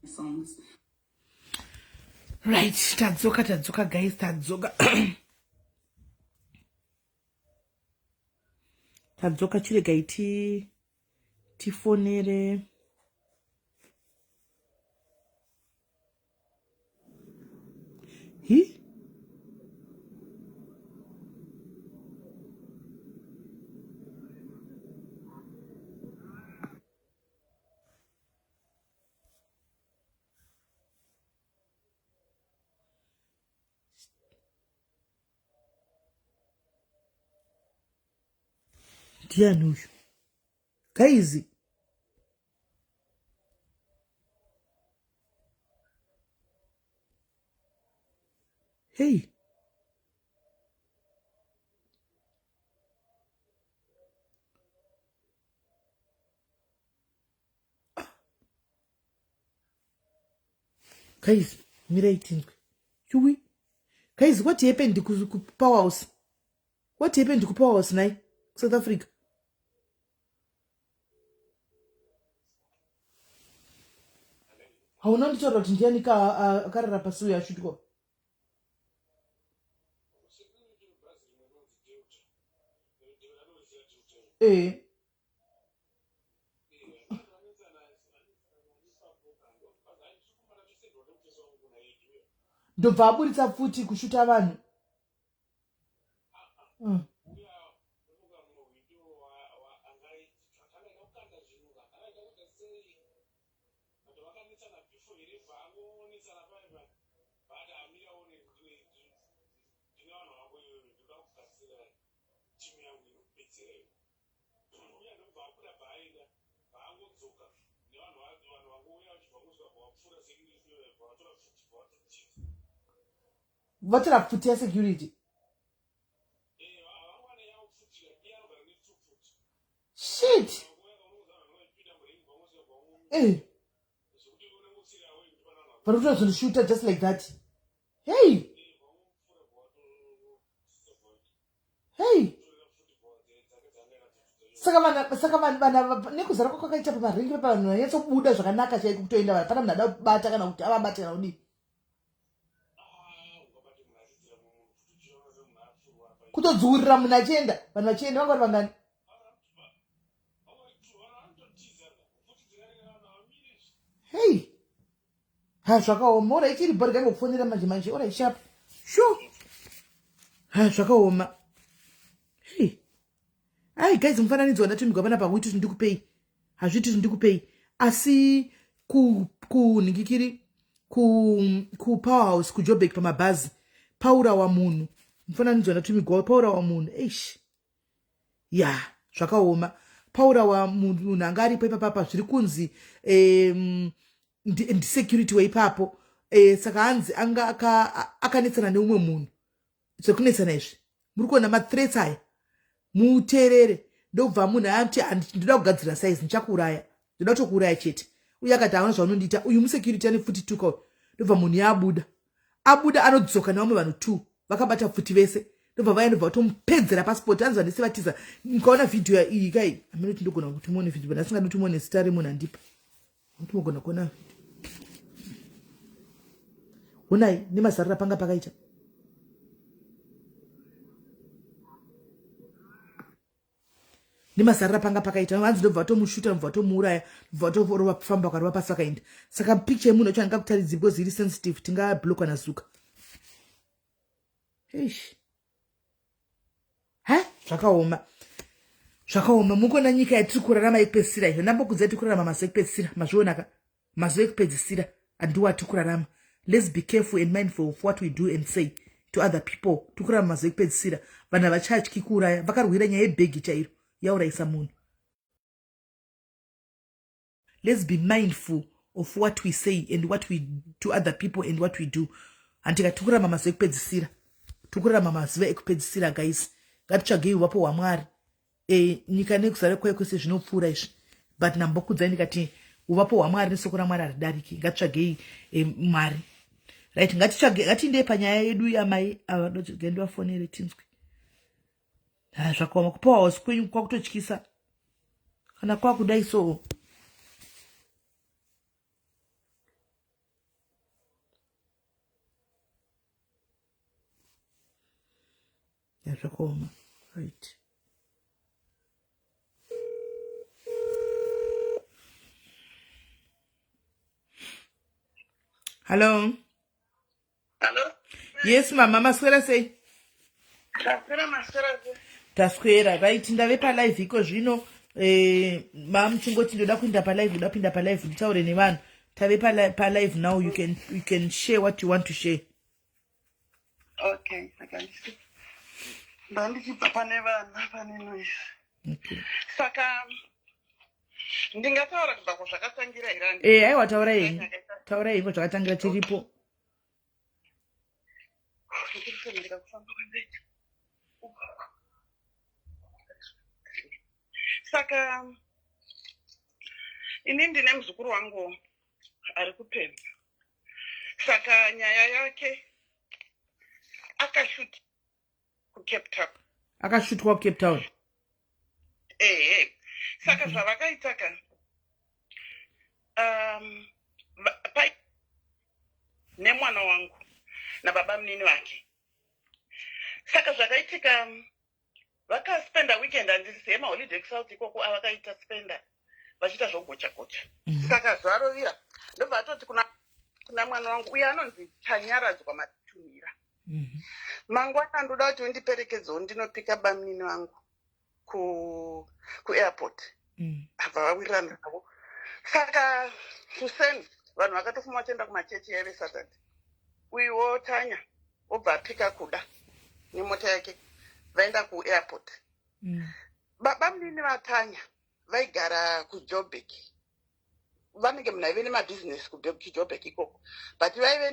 songs. Right, tadzoka guys, tadzoka. Tadzoka chirega tifonere. Hi? Dianu. Guys. Hey. Guys, Mira Chui. Guys, what happened to Power House? What happened to Power House now? South Africa. How not sure that Indiana Karara Pasuya should go. Eh. Ndobva aburitsa futi kushuta vanhu. What's up for security? Shit! Hey! But it was a shooter just like that. Hey! Hey! Saka nekuzara kwakaita pamaringi pepanhu yatsobuda zvakanaka chaiko kutoenda pana munhu ada kubata kana kuti avabate kana kudii. Kutodziurira munhu achienda vanhu vachienda vangori vangani. Hey, ha zvakaoma ora ichiri bhori gange kufonera manje ora ishapa sure ha zvakaoma. Hey, ai guys, mufananidzo wandatumirwa pana pamwe kuti ndikupei hazviti ndikupei asi kunhingikiri ku Power House kuJoburg pamabhazi paura wa munhu mufananidzo wandatumirwa paura wa munhu eish ya zvakaoma. Paura wa munhu anga aripo ipapapa zviri kunzi security weipapo saka hanzi anga akanetsana neumwe munhu zvekunetsana izvi muri kuona mathreats aya muteerere ndobva munhu ati ndinoda kugadzira size ndichakuuraya ndoda kutokuuraya chete uye akati hauna zvaunondiita uyu musecurity ane futi tuka ndobva munhu yabuda anodzoka nevamwe vanhu 2 vakabata futi vese ndobva vaendobva kutomupedzera passport anzi vandisi vatiza nikaona vhidhiyo iyi kai amene kuti ndogona kuti muone vhidhiyo ndasingadi kuti muone zita remunhu andipa kuti mugona kuona unai nemazarira panga pakaita nemazarira panga pakaita vanzi ndobva vatomushuta ndobva vatomuuraya ndobva vatorova famba karova pasi vakaenda saka picture yemunhu wacho angakutaridzi because iri sensitive tingablokwa nazuka. Eish. Ha? Zvakaoma mukona nyika yatiri kurarama yekupedzisira iyo ndambokudza tiri kurarama mazuva ekupedzisira mazvionaka mazuva ekupedzisira andiwo atiri kurarama. Let's be careful and mindful of what we do and say to other people. Tiri kurarama mazuva ekupedzisira vanhu havachatyi kuuraya vakarwira nyaya yebhegi chairo yaurayisa munhu. Let's be mindful of what we say and what we to other people and what we do. Antika tiri kurarama mazuva ekupedzisira tukurama mazuva ekupedzisira guys. Ngatitsvagei uvapo hwaMwari. Nyika nekuzara kwayo kwese zvinopfuura izvi but nambokudzai ndikati uvapo hwaMwari nesoko raMwari haridariki. Ngatitsvagei Mwari. Right, ngatiende panyaya yedu yamai avadogenda vafonere tinzwi. Zvakaoma kuPower House kwenyu kwakutotyisa kana kwakudai so Yazvakaoma. Right. Hello. Hello? Yes, mama. Maswera sei? Maswera. Taswera. Right. Ndave palive iko zvino. Mam chingoti ndoda kuinda palive, ndoda pinda palive. Nditaure nevanhu. Tave palive now. You can share what you want to share. Okay, I can see. Bandichipa pane vana pane noise. Okay. Saka ndingataura kubva kuzvakatangira irani. Aiwa taurai. Taurai iko zvakatangira tiripo. Saka ini ndine muzukuru wangu ari kupemba. Saka nyaya yake akashuti kuCape Town. Akashutwa Cape Town. Saka zvavakaitaka pai nemwana wangu nababa munini wake. Saka zvakaitika vakaspenda weekend handisi holiday kusauti ikoko vakaita spenda vachiita zvogocha-gocha. Saka zvarovira ndobva atoti kuna mwana wangu uyo anonzi Chanyaradzwa Matumira. Mangwana ndoda kuti undiperekedzewo ndinopika bamunini wangu kuairport. Abva vawirirana navo. Saka kuseni vanhu vakatofuma vachienda kumachechi yave Saturday. Uyuwo Tanya obva apika kuda nemota yake vaenda kuairport. Baba munini vaTanya vaigara kuJoburg. Vanenge munaive nemabhizinesi kuJoburg ikoko, but vaive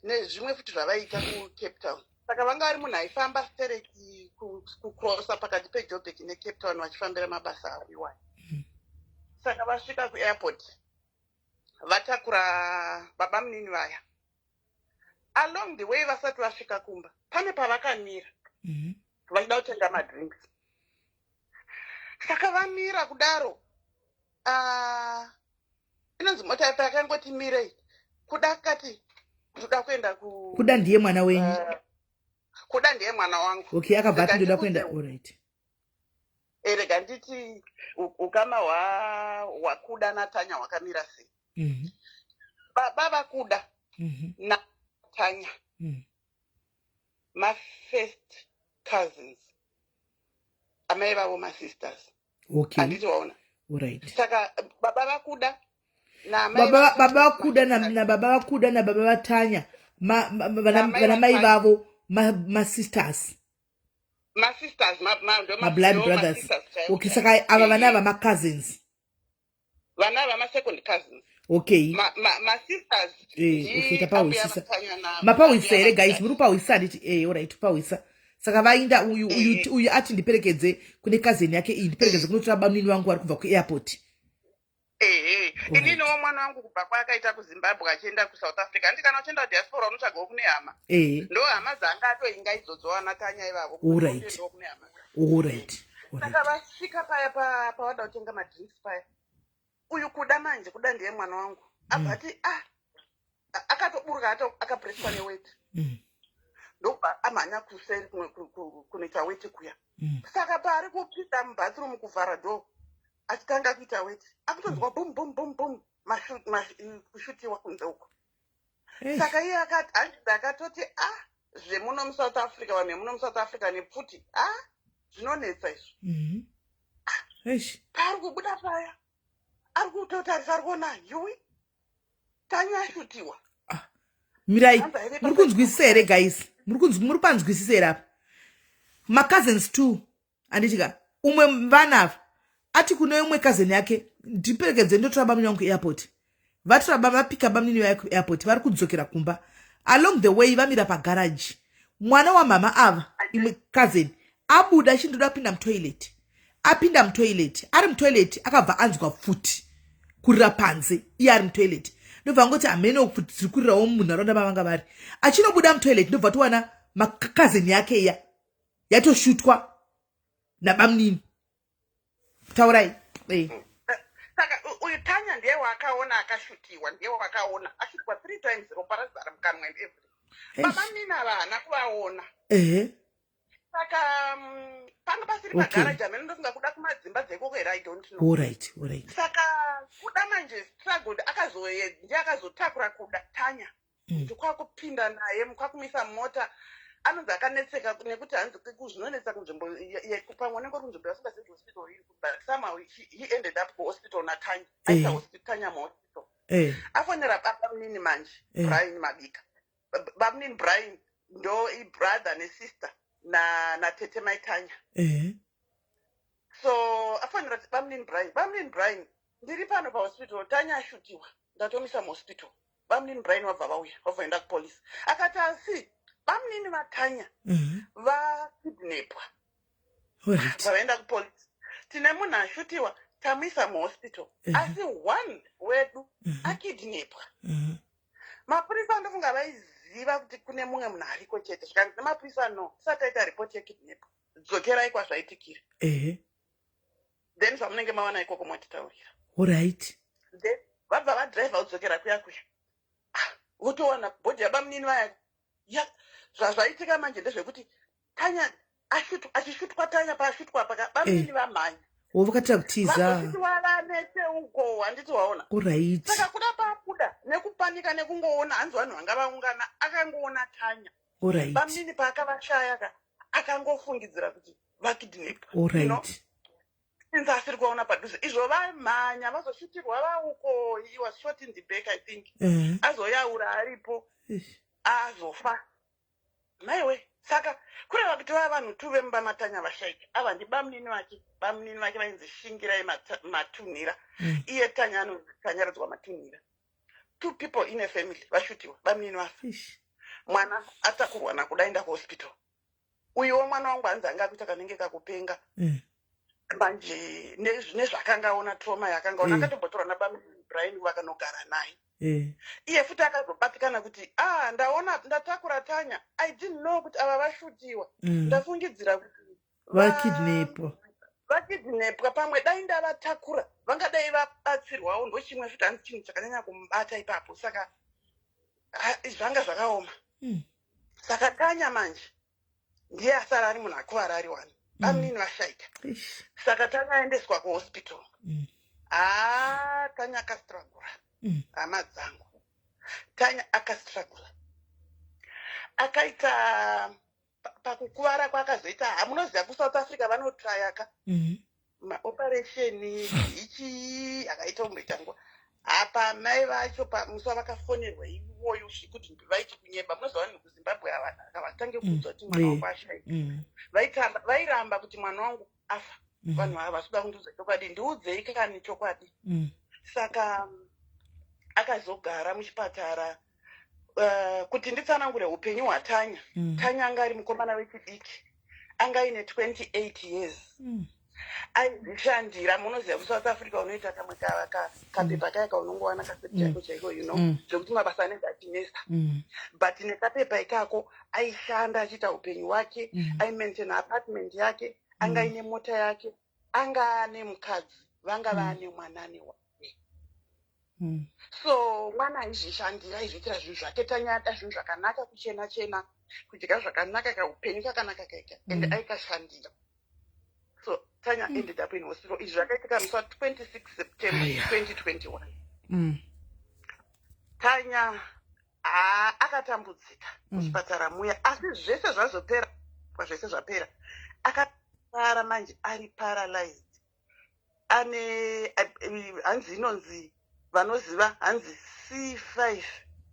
nezvimwe futi zvavaiita kuCape Town. Saka vanga vari munhu aifamba straight kucrossa pakati peJoburg neCape Town vachifambira mabasa avo iwayo. Saka vasvika kuairport vatakura baba munini vaya. Along the way vasati vasvika kumba pane pavakamira vachida kutenga madrinks. Saka vamira kudaro inonzi mota yapo yakangoti mirei kuda kati ndoda kuenda kuda ndiye mwana wenyu. Kuda ndiye mwana wangu. Okay, akabva ati ndoda kuenda. Alright. Rega nditi ukama hwakuda naTanya hwakamira sei. Baba vakuda naTanya ma-first cousins amai vavo ma-sisters. Okay. Handiti waona. Alright. Saka baba vakuda baba vakuda na baba vakuda na baba vaTanya vana mai vavo ma-sisters. Ma-sisters, my blood brothers. Okay, saka ava vana vama-cousins. Vana vama-second cousins. Okay. Ma-sisters. Okay, tapawisisa. Mapawisa ere guys, murupawisa nditi alright, pawisa. Saka vainda uyu ati ndiperekedze kune cousin yake iyi ndiperekedze kunotora bamunini wangu ari kubva kuairport. Ininiwo mwana wangu kubva kwaakaita kuZimbabwe achienda kuSouth Africa. Ndikana uchienda kudiaspora unotsvaga kune hama. Ndo hama dzanga atoinga idzodzo naTanya ivavo. Alright. Alright. Saka vasvika paya pavada kutenga madrinks paya. Uyu kuda manje kuda ndiye mwana wangu. Abati akatoburga akapreswa neweight. Ndobva amhanya kuseri kunoita weti kuya. Saka paari kupinda mubathroom kuvhara door achitanga kuita weti akutonzwa bum bum bum bum kushutiwa kunze uko. Saka iye akatoti zvemuno muSouth Africa vanhu vemuno muSouth Africa nepfuti zvinonetsa izvo. Paari kubuda paya ari kutotarisa ari kuona yuwi Tanya ashutiwa. Mirai muri kunzwisisa here guys, muri panzwisisa here apa. Ma-cousins too anditika umwe vana ati kune umwe cousin yake ndiperekedze ndotora bamunini wangu airport. Vatora vapika bamunini wake airport vari kudzokera kumba. Along the way vamira pagarage. Mwana wa mama ava imwe cousin abuda achindoda kupinda mutoilet. Apinda mutoilet, ari mutoilet akabva anzwa futi kurira panze iye ari mutoilet. Ndobva ngoti amene futi dziri kurirawo munharaunda mavanga vari. Achinobuda mutoilet ndobva towana cousin yake iya yatoshutwa nabamunini. Taurai. Saka uyu Tanya ndiye wakaona akashutiwa, ndiye wakaona ashutwa 3 times ropa razara mukanwa and everything. Baba munini ava haana kuvaona. saka panga pasiri pagaraji amene ndofunga kuda kumadzimba dzekokera I don't know. All right. Saka kuda manje struggled ndiye akazotakura kuda Tanya kuti kwakupinda naye kwakumisa mota anonzi akanetseka nekuti hanzi zvinonetsa kunzvimbo pamwe nengori kunzvimbo yasingazivi hospital iri but somehow he ended up kuhospital naTanya aisa hospital Tanya muhospital afonera baba munini manje Brian Mabika baba munini Brian ndo brother nesister natete mai Tanya so afonera baba munini Brian ndiri pano pahospital Tanya ashutiwa ndatomisa muhospital baba munini Brian wabva vauya wabvaenda kupolisi akati asi bamunini vaTanya vakidnapwa vaenda kupolisi tine munhu ashutiwa tamisa muhospital asi one wedu akidnapwa mapurisa ndofunga vaiziva kuti kune mumwe munhu ariko chete zvikanzi nemapurisa no tisati aita ripoti yekidnap dzokerai kwazvaitikira then zvamunenge mawana ikoko mwatitaurira alright then vabva vadhiraivha kudzokera kuya votowana bhodhi yabamunini vaya zvazvaitika manje ndezvekuti Tanya achishutwa Tanya paashutwa bamunini vamhanya wakatira kutiza wavanese uko handiti waona alright saka kuda pakuda nekupanika nekungoona hanzi vanhu vanga vaungana akangoona Tanya alright bamunini paakavashaya akangofungidzira kuti vakidnap alright since asiri kuvaona padhuze izvo vamhanya vazoshutirwa vauko he was shot in the back I think azoyaura aripo azofa maiwe saka kureva kuti vava vanhu tu vemba maTanya vashaiki ava ndi bamunini vake vainzi Shingirai Matunhira iye Tanya anonzi Tanyaradzwa Matunhira 2 people in a family vashutiwa bamunini vafa mwana atakurwa nakudaenda kuhospital uyuwo mwana wangu hanzi anga kuita kanenge kakupenga manje nezvakangaona trauma yakangaona akatombotorwa nabamunini Brian vakanogara naye iye futi akazobatikana kuti ndaona ndatakura Tanya I didn't know kuti ava vashutiwa ndafungidzira kuti vakidnapwa pamwe dai ndavatakura vangadai vabatsirwawo ndochimwe futi hanzi chinhu chakanyanya kumubata ipapo saka zvanga zvakaoma saka Tanya manje ndiye asara ari munhu akuvara ari wani bamunini vashaika saka Tanya aendeswa kuhospital Tanya akastragura hama dzangu Tanya akastragura akaita pakukuvara kwakazoita hamunoziva kuSouth Africa vanotrayaka maoperation ichi akaita umboitangwa apa mai vacho pamuswa vakafonerwa ivoyo kuti vaiti kunyeba munoziva vanhu kuZimbabwe vatange kuudzwa kuti mwana wangu ashaika vairamba kuti mwana wangu afa vanhu ava vachida kundiudza chokwadi ndiudzei kakani chokwadi saka akazogara muchipatara kuti nditsanangure upenyu hwaTanya Tanya anga ari mukomana wechidiki anga aine 28 years aizvishandira munoziva kuSouth Africa unoita kamwe kapepa kaya kaunongowana kaseti chaiko chaiko zvekuti mabasa anenge achinesa but nekapepa ikako aishanda achiita upenyu hwake aimaintaina apartment yake anga aine mota yake anga ane mukadzi vanga vaane mwanane wake so mwana aizvishandira aizviitira zvinhu zvake Tanya ada zvinhu zvakanaka kuchena chena kudya zvakanaka kaupenyu kakanaka kaika ende aikashandira so Tanya ended up in hospital izvi zvakaitika musi wa26 September 2021 Tanya akatambudzika muchipatara muya asi zvese zvazopera pazvese zvapera akasara manje ari paralyzed ane hanzi inonzi vanoziva hanzi C5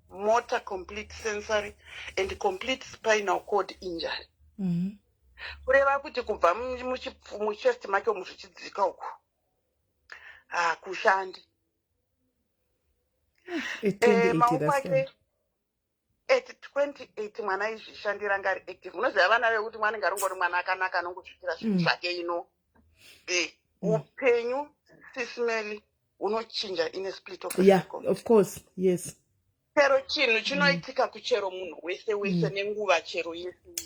motor complete sensory and complete spinal cord injury kureva kuti kubva muchest make muzvichidzika uku kushandi maoko ake at 28 mwana aizvishandira anga ari active munoziva vana vekuti mwana anenge aringori mwana akanaka anongozviitira zvinhu zvake ino upenyu SIS MELLY unochinja in a split of a second. Of course, yes. Chero chinhu chinoitika kuchero munhu wese nenguva chero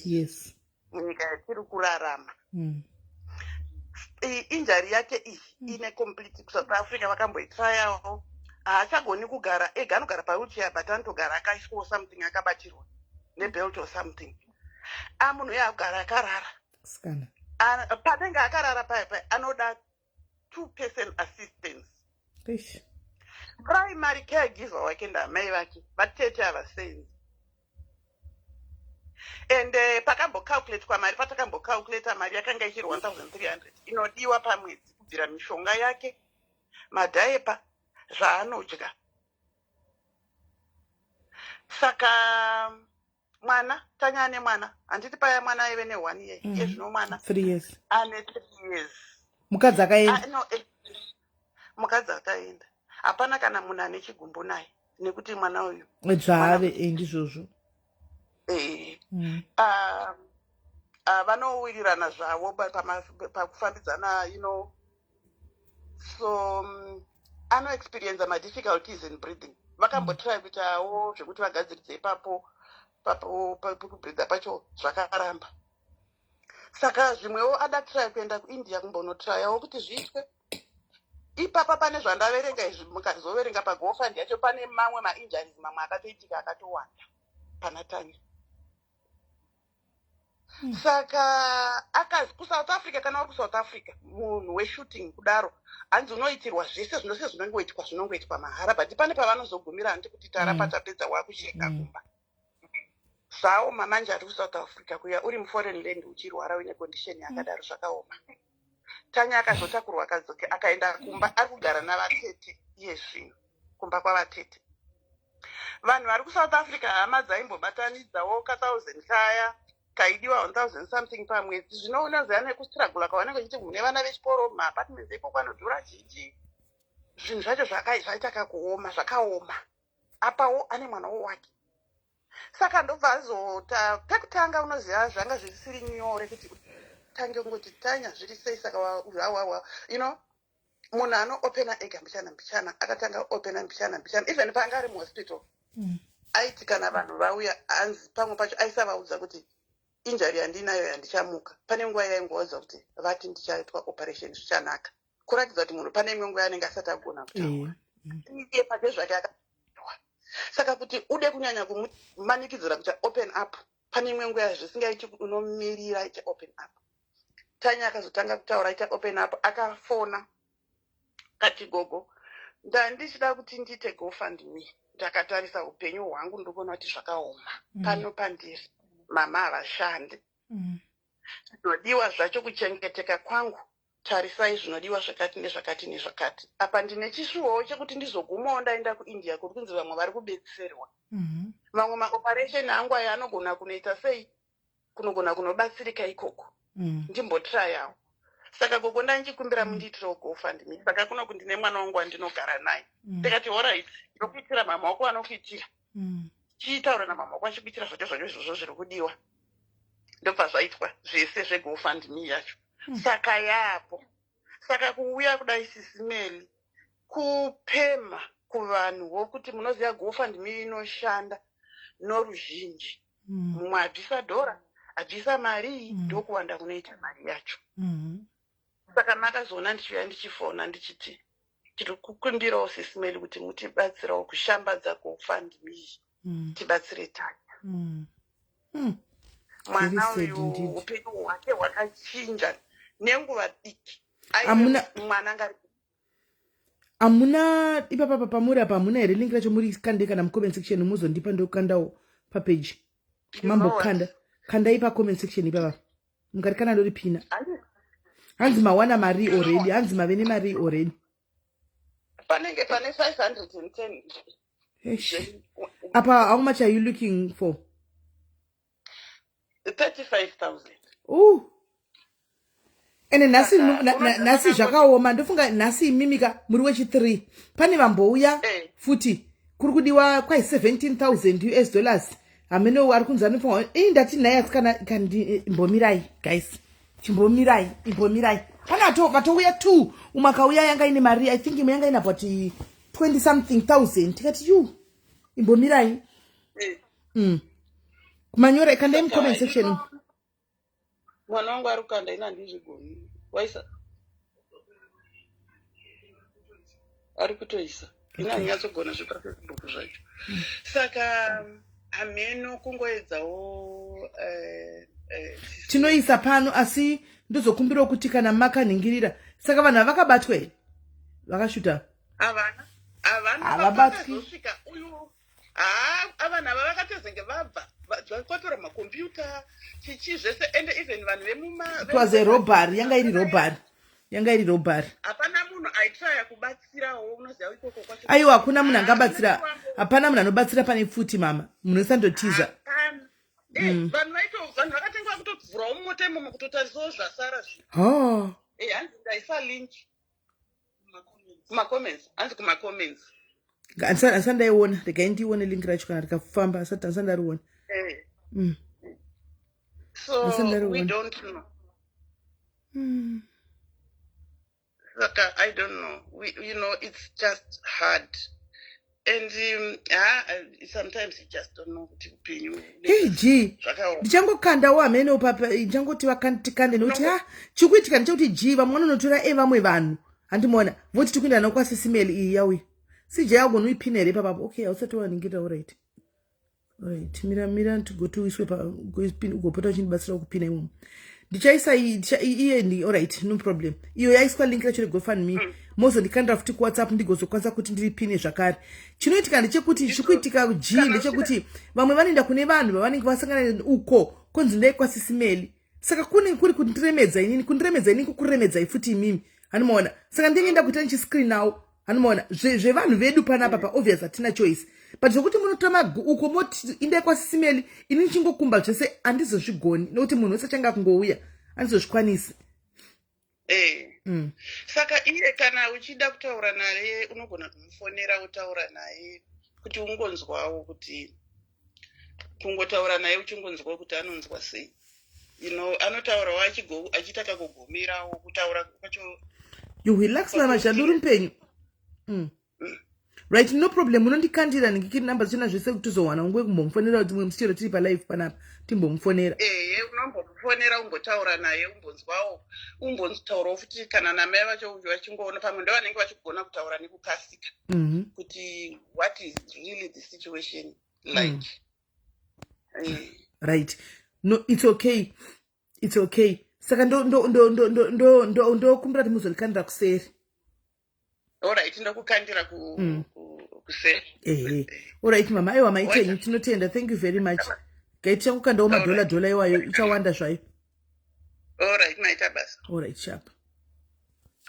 yes. Munyika yatiri kurarama. Injury yake iyi ine complete South Africa vakamboitrayawo haachagoni kugara ega anogara pawheelchair but anotogara akaiswawo something akabatirwa nebelt or something munhu uye agara akarara Skana. Panenge akarara paya anoda 2-person assistance. Ish. Primary caregiver wake ndamai vake vatete havasenzi. And pakambo-calculate mari patakambo-calculate mari yakanga ichiri 1,300 inodiwa pamwedzi kubvira mishonga yake, madhayepa, zvaanodya. Saka mwana tanya ane mwana handiti paya mwana aive ne1 year iye zvino mwana 3 years ane 3 years. Mukadzi akaenda. No, mukadzi akaenda. Hapana kana munhu ane chigumbu naye nekuti mwana uyu zvave ndizvozvo. Vanowirirana zvavo pakufambidzana, so anoexperience ma-difficulties in breathing. Vakambotry kuitawo zvekuti vagadziridze ipapo pakubreatha pacho zvakaramba. Saka zvimwewo ada try kuenda kuIndia kumbonotryawo kuti zviitwe. Ipapa pane zvandaverenga izvi mukazoverenga paGoFund yacho pane mamwe ma-injuries mamwe akatoitika akatowanda pana Tanya. Saka akazi kuSouth Africa, kana uri kuSouth Africa munhu weshooting kudaro hanzi unoitirwa zvese zvinose zvinongoitwa mahara, but pane pavanozogumira handi kuti tarapa tapedza wakucheka kumba. Zvao mamanje ari kuSouth Africa kuya uri muforeign land uchirwara une condition yakadaro zvakaoma. Tanya akazotakurwa akadzoka akaenda kumba, ari kugara navatete iye zvino kumba kwavatete. Vanhu vari kuSouth Africa hama dzaimbobatanidzawo ka1000 kaya kaidiwa 1000 something pamwedzi. Zvinoona zvaane kustruggle kavanenge vachiti mune vana vechikoro maapartments iko kwanodhura chichi. Zvinhu zvacho zvaita kakuoma zvakaoma. Apawo ane mwanawo wake. Saka ndobva azota pekutanga unoziva zvanga zvisiri nyore kuti tange ngoti Tanya zviri sei. Saka munhu anoopena ega mbichana akatanga opena mbichana even panga ari muhospital. Aiti kana vanhu vauya hanzi pamwe pacho aisavaudza kuti injury yandinayo yandichamuka. Pane nguva yaingoudza kuti vati ndichaitwa operation zvichanaka, kuratidza kuti munhu pane imwe nguva yanenge asati agona kutaura iye pake zvake akawa. Saka kuti ude kunyanya kumanikidzira kuti open up, pane imwe nguva zvisingaiti unomirira icha open up. Tanya akazotanga kutaura icha open up, akafona kati gogo ndandichida kuti ndite GoFundMe. Ndakatarisa upenyu hwangu ndikuona kuti zvakaoma pano pandiri mama havashandi. Zvinodiwa zvacho kuchengeteka kwangu, tarisai zvinodiwa zvakati nezvakati nezvakati. Apa ndine chishuwowo chekuti ndizogumawo ndaenda kuIndia kuri kunzi vamwe vari kubetserwa. Mamwe maoperation angu aya anogona kunoita sei, kunogona kunobatsirika ikoko. Ndimbotrayawo. Saka gogo ndanchikumbira mundiitirawo GoFundMe. Saka kuno kuti ndine mwana wangu wandinogara naye. Ndikati alright, ndokuitira mama wako anokuitira. Chiitaura namama wako achikuitira zvacho izvozvo zviri kudiwa. Ndobva zvaitwa zvese zveGoFundMe yacho. Saka yapo. Saka kuuya kudai SIS MELLY kupema kuvanhuwo kuti munoziva GoFundMe inoshanda noruzhinji. Mumwe abvisa dhora, abvisa mari, ndokuwanda kunoita mari yacho. Saka makazoona ndichiuya ndichifona ndichiti tiri kukumbirawo SIS MELLY kuti mutibatsirawo kushambadza GoFundMe tibatsire Tanya. Mwana uyu upenyu hwake hwakachinja nenguva diki. Mwana ngari amuna ipapa pamuri apa hamuna here link racho muri kande kana mucomment section muzondipa ndokandawo papage mambo kandai pacomment section ipapa mungari kana ndori pina. Hanzi mawana mari already, hanzi mavene mari already. Panenge pane 510. Apa, how much are you looking for? 35,000. Ooh. Ene nasi zvakaoma ndofunga nasi mimika muri wechi3 pane vambouya futi kuri kudiwa kwai 17,000 US dollars. Ameno ari kunzi anofunga ndati naye asikana kandi mbomirai guys. Chimbomirai pana vatouya 2 umakauya yanga ine mari I think yanga ina about 20 something thousand. Tikati you imbomirai kumanyora kandai mucomment section. Mwana wangu ari kukanda ina ndizvigoni waisa ari kutoisa ina nyatsogona zvepafacebook zvacho. Saka hameno kungoedzawo tinoisa pano asi ndozokumbira kuti kana makaningirira saka vanhu vakabatwa here vakashuta havana havabatwi uyu avana ava vakatozenge vabva vatora makombiyuta chichi zvese ende even vanhu it was a robbery yanga iri robbery hapana munhu aitraya kubatsirawo unoziva ikoko kwacho aiwa hakuna munhu angabatsira hapana munhu anobatsira pane pfuti mama munhu usandotiza vanhu vakatengwa kutovhurawo mumota imomo kutotarisawo zvasara hanzi ndaisa linki kumacomments hanzi kumacomments asandaiona regai ndione linki racho kana rikafamba asandariona so we don't know I don't know. It's just hard. And sometimes you just don't know what you hey G ndichangokandawo amene papa ndichangoti vakantikande nokuti chikuitika ndechekuti G vamwe notora vamwe vanhu handimona voti tikuenda nawo kwaSIS MELLY iyi yauya sije yagona uipina here papapo okay ausati waningira alright mira tigotiwiswe ugopota uchindibatsira kupina imomo ndichaisa iye alright no problem iyo yaiswa link racho reGoFundMe mozondikandira futi kuWhatsApp ndigozokwanisa kuti ndiripine zvakare chinoitika ndechekuti chikuitika G ndechekuti vamwe vanoenda kune vanhu vavanenge vasangana uko konzi ndai kwaSIS MELLY saka kuri kundiremedza inini kukuremedzai futi imimi hanimaona saka ndingeenda kuita nichiscreen nawo hanimaona zvevanhu vedu panapa pa obvious hatina choice but zvokuti munotora uko moti indai kwaSIS MELLY inini chingokumba zvese handizozvigoni nokuti munhu wese achanga kungouya handizozvikwanisi saka iye kana uchida kutaura naye unogona kumufonera wotaura naye kuti ungonzwawo kuti kungotaura naye uchingonzwawo kuti anonzwa sei anotaurawo achitaka kugumirawo kutaura kwacho you relax mama zhanduri mpenyu right no problem unondikandira ndingikiri namba zvichena zvese kuti uzowana ungwe kumbomufonera kuti mwe musichero tiri palive panapa timbomufonera unombomufonera umbotaura naye umbonzwawo umbonzitaurawo futi kana namai vacho vachingoona pamwe ndo vanenge vachigona kutaura nekukasika kuti what is really the situation like right no it's okay saka ndokumbira kuti muzorikandira kuseri alright ndokukandira kuseri alright mama aiwa maitenyu tinotenda thank you very much gaitichakukandawo madhola iwayo ichawanda zvayo alright maita basa alright sharp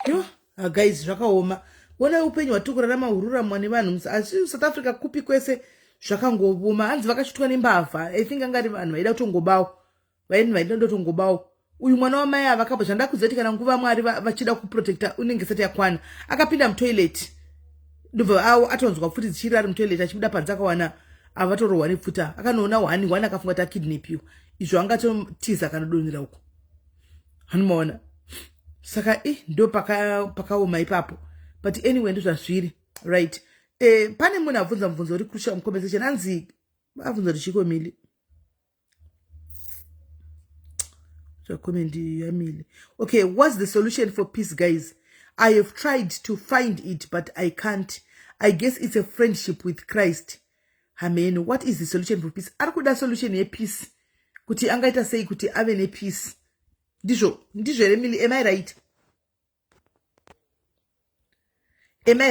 yo guys zvakaoma ona upenyu hwatiri kurarama hururamwa nevanhu asi South Africa kupi kwese zvakangobuma hanzi vakashutwa nembavha I think angari vanhu vaida kutongobawo vaida kutongobawo uyu mwana wamai ava akabva zvandakuziva kuti kana nguva mwari vachida kuprotecta unenge sati yakwana akapinda mutoilet ndobva awo atonzwa futi dzichiri ari mutoilet achibuda panze akawana avatorohwa nepfuta akanoona hwani akafunga kuti akidnapiwa izvo angatotiza akanodonhera uko hanimaona saka ndo pakaoma ipapo but anyway ndozvazviri right pane munhu abvunza mubvunzo uri kurusha muconversation hanzi abvunza kuti chiko mili comment yamili okay what's the solution for peace guys I have tried to find it but I can't I guess it's a friendship with Christ amen what is the solution for peace ari kuda solution yepeace kuti angaita sei kuti ave nepeace ndizvo Emily am I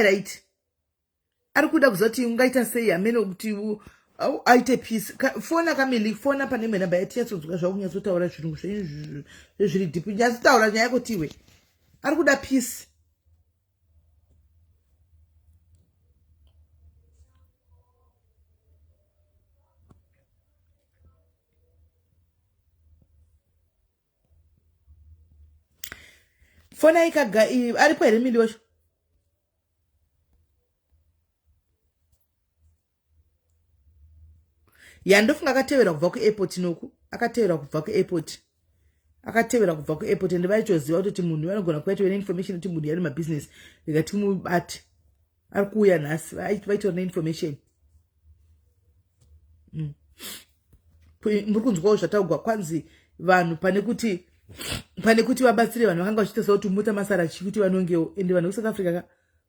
right ari kuda kuzoti ungaita sei amen kuti aite peace fona kamili fona pane mwe namba yatiyatsonzwa zvakunyatsotaura zvirungu zviri deep nyatsotaura nyaya yekuti iwe ari kuda peace fona ikaga aripo here mili wacho yandofunga akatevera kubva kuairport noku akatevera kubva kuairport ende vaichoziva kuti munhu vanogona kuvaita neinformation kuti munhu yari mabusiness rikati mubate ari kuuya nhasi vaitora neinformation muri kunzwawo zvataugwa kwanzi vanhu pane kuti vabatsire vanhu vakanga vachiita kuti muta masara chikuti vanongewo ende vanhu veSouth Africa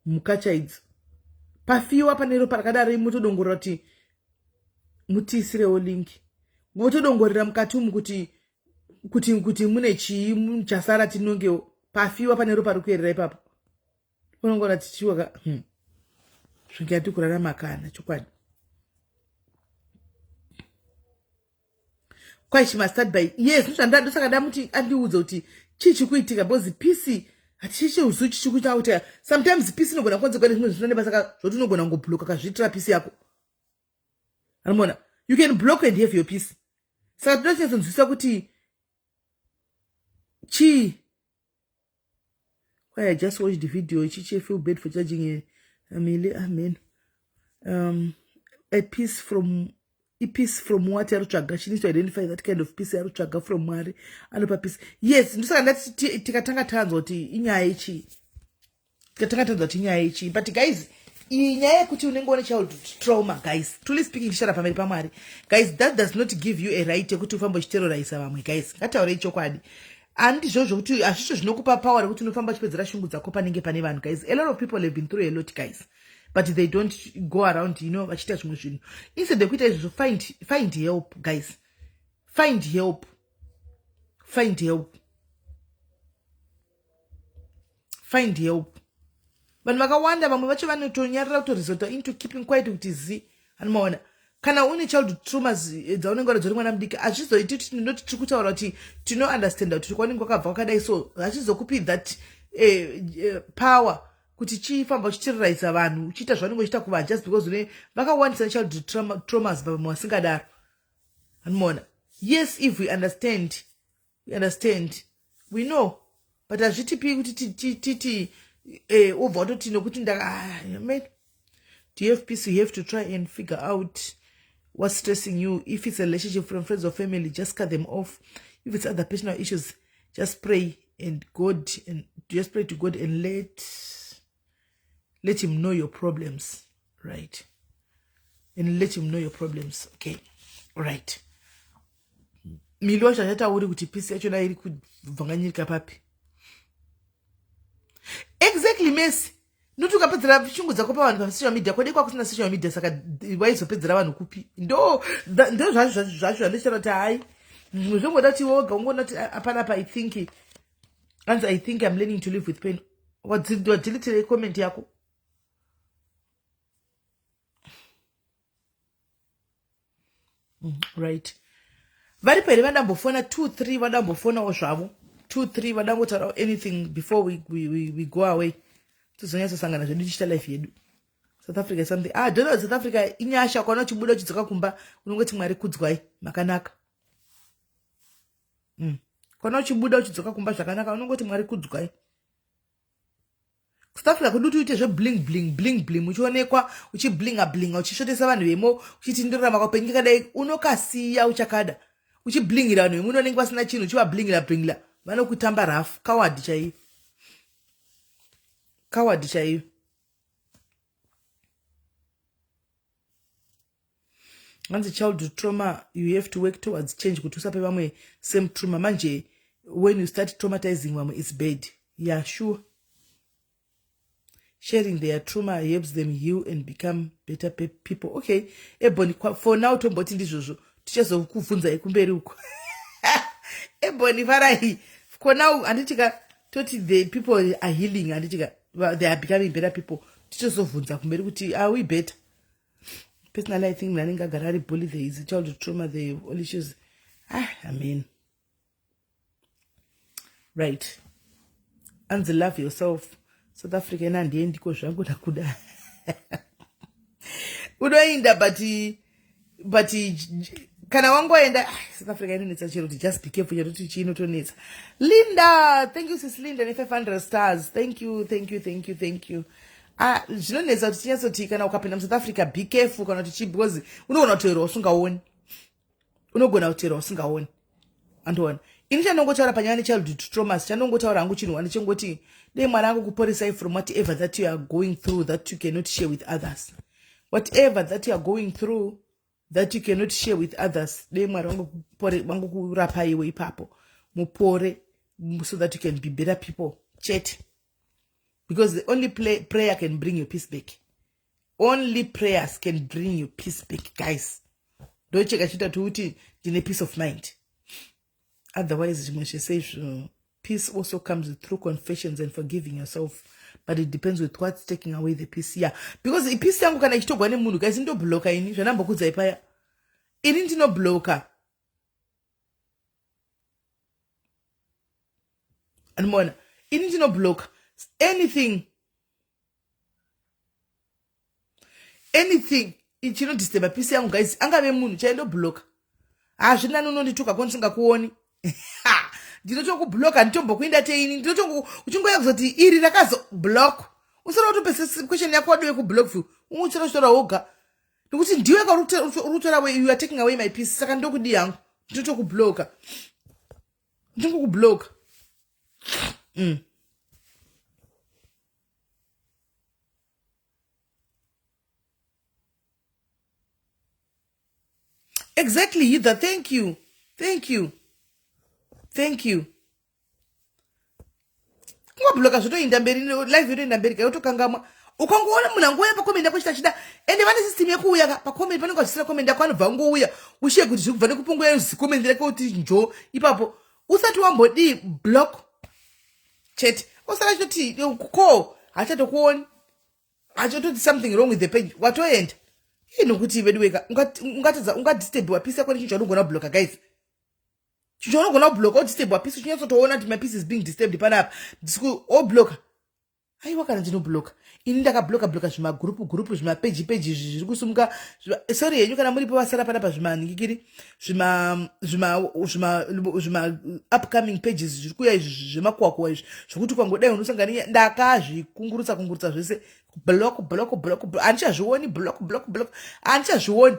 mukacha idzo pafiwa panero parakadaro mutodongorera kuti mutiisirewo linki motodongorera mukati umu kuti kuti mune chii chasara tinongewo pafiwa pane ropa rikuerera ipapo unongona tichiwaka zvingati kurarama kana chokwadi kwai she must start by yes ndosaka ndamuti andiudza kuti chichi kuitika because pisi hatichiche uzu chichikuita kuti sometimes pisi inogona konzekana zvimwe zvinoneba saka zvoti unogona ngobloka kazviitira pisi yako anamona you can block and have your peace saka tinochinzwisisa kuti why I just watched the video chichi feel bad for judging amen a peace from what yarutsvaga. She needs to identify that kind of peace yarutsvaga from Mwari anopa peace. Yes, ndosaka ndati tikatanga tanzwa kuti inyaya yechi. But guys, inyaya yekuti unenge une child trauma guys. Truly speaking shara pamberi paMwari. Guys, that does not give you a right yekuti ufamba uchiterrorize vamwe guys. Ngataure chokwadi. And izvozvo kuti hazvisvo zvinokupa power yekuti unofamba uchipedzera shungu dzako panenge pane vanhu guys. A lot of people have been through a lot guys. But they don't go around, vachita zvimwe zvinhu. Instead of kuita izvozvo, find help, guys. Find help. Vanhu vakawanda vamwe vacho vanotonyarira kutoresort into keeping quiet kuti zi. Anomaona. Kana une child traumas dzaunenge wadzori mwana mudiki, hazvizoiti kuti ndinoti tiri kutaura kuti tinounderstanda kuti kwanenge kwakabva kwakadai so hazvizokupi that power kuti chifamba uchiterrorize vanhu uchiita zvavanenge uchiita kuvanhu just because une vakawandisa child traumas vamwe vasingadaro. Anomaona. Yes, if we understand, we know, but hazvitipi kuti titi ubva watoti nokuti man, to have peace you have to try and figure out what's stressing you. If it's a relationship from friends or family, just cut them off. If it's other personal issues, just pray to God and let him know your problems, right? And let him know your problems, okay? Right. Milwa chatauri kuti peace yachona iri kubvanganyirika papi. Exactly, Messi. Nuti ukapedzera shungu dzako pavanhu pasocial media kodekwa kusina social media saka waizopedzera vanhu kupi ndo zvazvo handishara kuti hai zvongoda kuti woga ungona kuti apana pa I think I'm learning to live with pain. Wadelete comment yako. Right. Vari pere vandambofona 2-3 vandambofonawo zvavo 2-3 vandangotaura anything before we go away. Tuzonyatosangana zvedu tichita life yedu. South Africa is something. Don't South Africa inyasha kwana uchibuda uchidzoka kumba unongoti Mwari kudzwai makanaka. Kwana uchibuda uchidzoka kumba zvakanaka unongoti Mwari kudzwai. South Africa kudu tuite zve bling uchionekwa uchiblinga uchishotesa vanhu vemo uchitindorera makapengi kadai unokasiya uchakada uchiblingira vanhu vemo unonenge vasina chinhu uchivablingira vanokutamba rafu coward chaiyo. Once a childhood trauma, you have to work towards change. Kuti usape vamwe same trauma. Manje, when you start traumatizing vamwe, it's bad. Yeah, sure. Sharing their trauma helps them heal and become better people. Okay. Ebony, for now, tomboti ndizvozvo. Tichazokuvhunza ekumberi uko. Ebony, varai. For now, anditika, toti the people are healing, anditika. They are becoming better people. Tichazovhunza kumberi kuti are we better? Personally, I think Naninga Garari bully there is a childhood trauma, the all issues. I mean. Right. And love yourself. South Africa and the end because I'm gonna kuda. Udoinda but kana wangu enda South Africa needs a charity. Just be careful you're not to needs. Linda, thank you, sis Linda, 500 stars. Thank you. Zvinonetsa kuti tinyatso kana ukapinda muSouth Africa be careful kana kuti because unogona kutera usingaoni. Antoona. Ini chanongotaura panyaya childhood traumas chanongotaura hangu chinhu wani chengoti dei mwana wangu kuporesai from whatever that you are going through that you cannot share with others. Whatever that you are going through that you cannot share with others. Dei mwana wangu kurapa iwe ipapo. Mupore so that you can be better people. Chat. Because the only prayer can bring you peace back. Only prayers can bring you peace back, guys. Don't check a tuti in a peace of mind. Otherwise, when she says peace also comes through confessions and forgiving yourself. But it depends with what's taking away the peace. Yeah. Because the peace yangu kana ichitogwa nemunhu guys ndo blocker ini. Zvanambokudza ipaya. Ini ndino blocker. And mona. Ini ndino blocker. Anything chinodisturba peace yangu guys. Angave munhu chaendo blocker. Hazvina nunondituka kondisingakuoni. Ndinotokubloka nditombokuinda teini uchingoya kuzoti iri rakazo block usara utopesa question yako wadiwe kublock view umuchira shora woga ndokuti ndiwe karutora way you are taking away my peace saka ndokudi yangu ndinotokubloka ndingokubloka Exactly, Heather. Thank you. Kumabloka zvotoinda mberi live yotoinda mberi kai utokangamwa ukangoona munhu angoya pakomenda kochita chida ende vane system yekuuya pakomenda panenge vachisira komenda yako anobva angouya ushiye kuti zviri kubva nekupongoya zikomenda rake kuti njo ipapo usati wambodi block chete osara choti ko hachatokuoni hachatoti something wrong with the page watoenda inokuti veduweka ungadisturbiwa peace yako nechinhu chaunogona kubloka guys chinhu chaunogona kubloka odisturbiwa peace uchinyatsotoona kuti my peace is being disturbed panapa obloka aiwa kana ndinobloka ini ndakabloka zvimagrupu zvimapeji izvi zviri kusumuka sorry henyu kana muri pavasara panapa zvimaningikiri zvima upcoming pages zviri kuya izvi zvemakuwakuwa izvi zvokuti ukangodai unosangana ndakazvikungurutsa zvese block handichazvioni block handichazvioni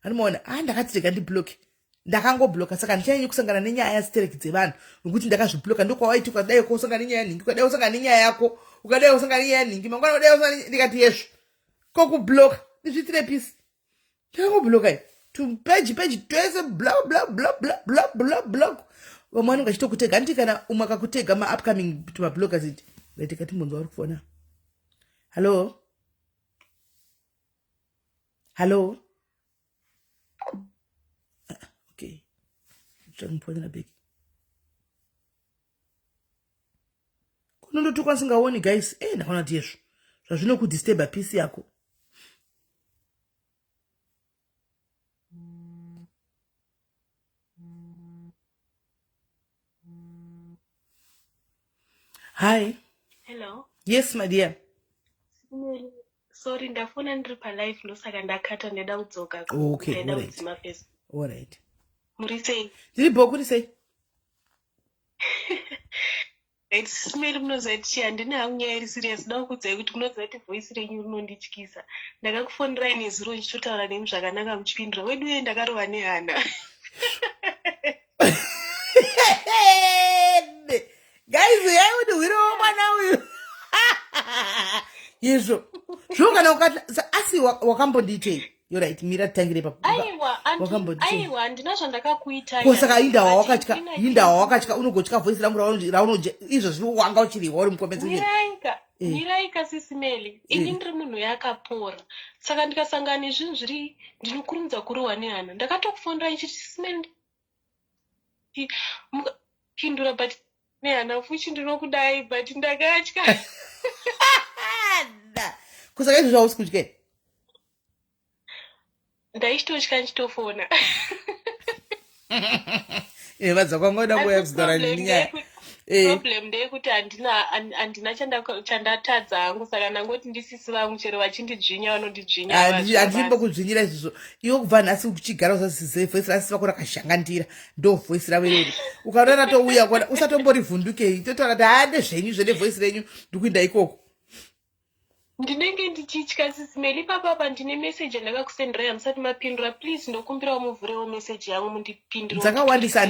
anomaona ndakati tega ndibloke ndakangobloka saka ndichanyanyi kusangana nenyaya yastereki dzevanhu nokuti ndakazvibloka ndokwawaiti ukadai kusangana nenyaya yanhingi ukadai usangana nenyaya yako ukadai usangana nenyaya yanhingi mangwana udai usangana ndikati yesvo kokubloka ndizvitire peace ndakangobloka to page twese block vamwe vanonga chitokutega nditi kana umwe akakutega maupcoming tumablockers iti raitika timbonzwa uri kufona Hello? Okay. Ndichamuponyera beki. Kunondotukwa ndisingaoni guys. Ndakaona kuti yezvo. Zvazvinokudisturba peace yako. Hi. Hello. Yes, my dear. Sorry, ndafona ndiri palive ndosaka ndakata ndeda kudzoka. Okay, all right. Muri sei? Ndiri bhokuri sei? Smell munozoiti handina hangu nyaya iri serious da kukudzai kuti munozoiti voice renyu rinondityisa. Ndakakufonirai nezuro ndichitotaura nemi zvakanaka muchipindura. Wedu uye ndakarova nehana. Guys, yaudi wiro mwana uyu. Yezvo. Zvokana ukata asi wakambonditei. You're right, mira tangire papo. Aiwa, handina zvandakakuita. Kosaka inda wakatya unogotya voice rangu raunoje izvo zviri wanga uchiriwa uri mukomezi. Miraika Sis Melly. Ini ndiri munhu yakapora. Saka ndikasangana nezvinhu zviri ndinokurumidza kurohwa nehana. Ndakatokufonera ichiti Sis Melly. Pindura but nehana fuchi ndinokudai but ndakatya. Kusaka izvo zvausi kutya. Ndaichitotya ndichitofona. Vadza kwangoda kuya kuzidara nenyaya. Problem ndeyekuti handina chandatadza hangu saka ndangoti ndisisi vangu chero vachindidzvinya vanondidzvinya. Handimbo kudzvinyira izvozvo. Iwe kubva nhasi uchigara usasizive voice rasi vako rakashangandira ndo voice ravo irori. Ukaona ratouya kuona usatombori totaura kuti hande zvenyu zvene voice renyu ndikuinda ikoko. Ndinenge ndichitya Sis Melly papapa ndine message ndakakusendera musati mapindura please ndokumbirawo muvhurewo message yangu mundipindure. Dzakawandisa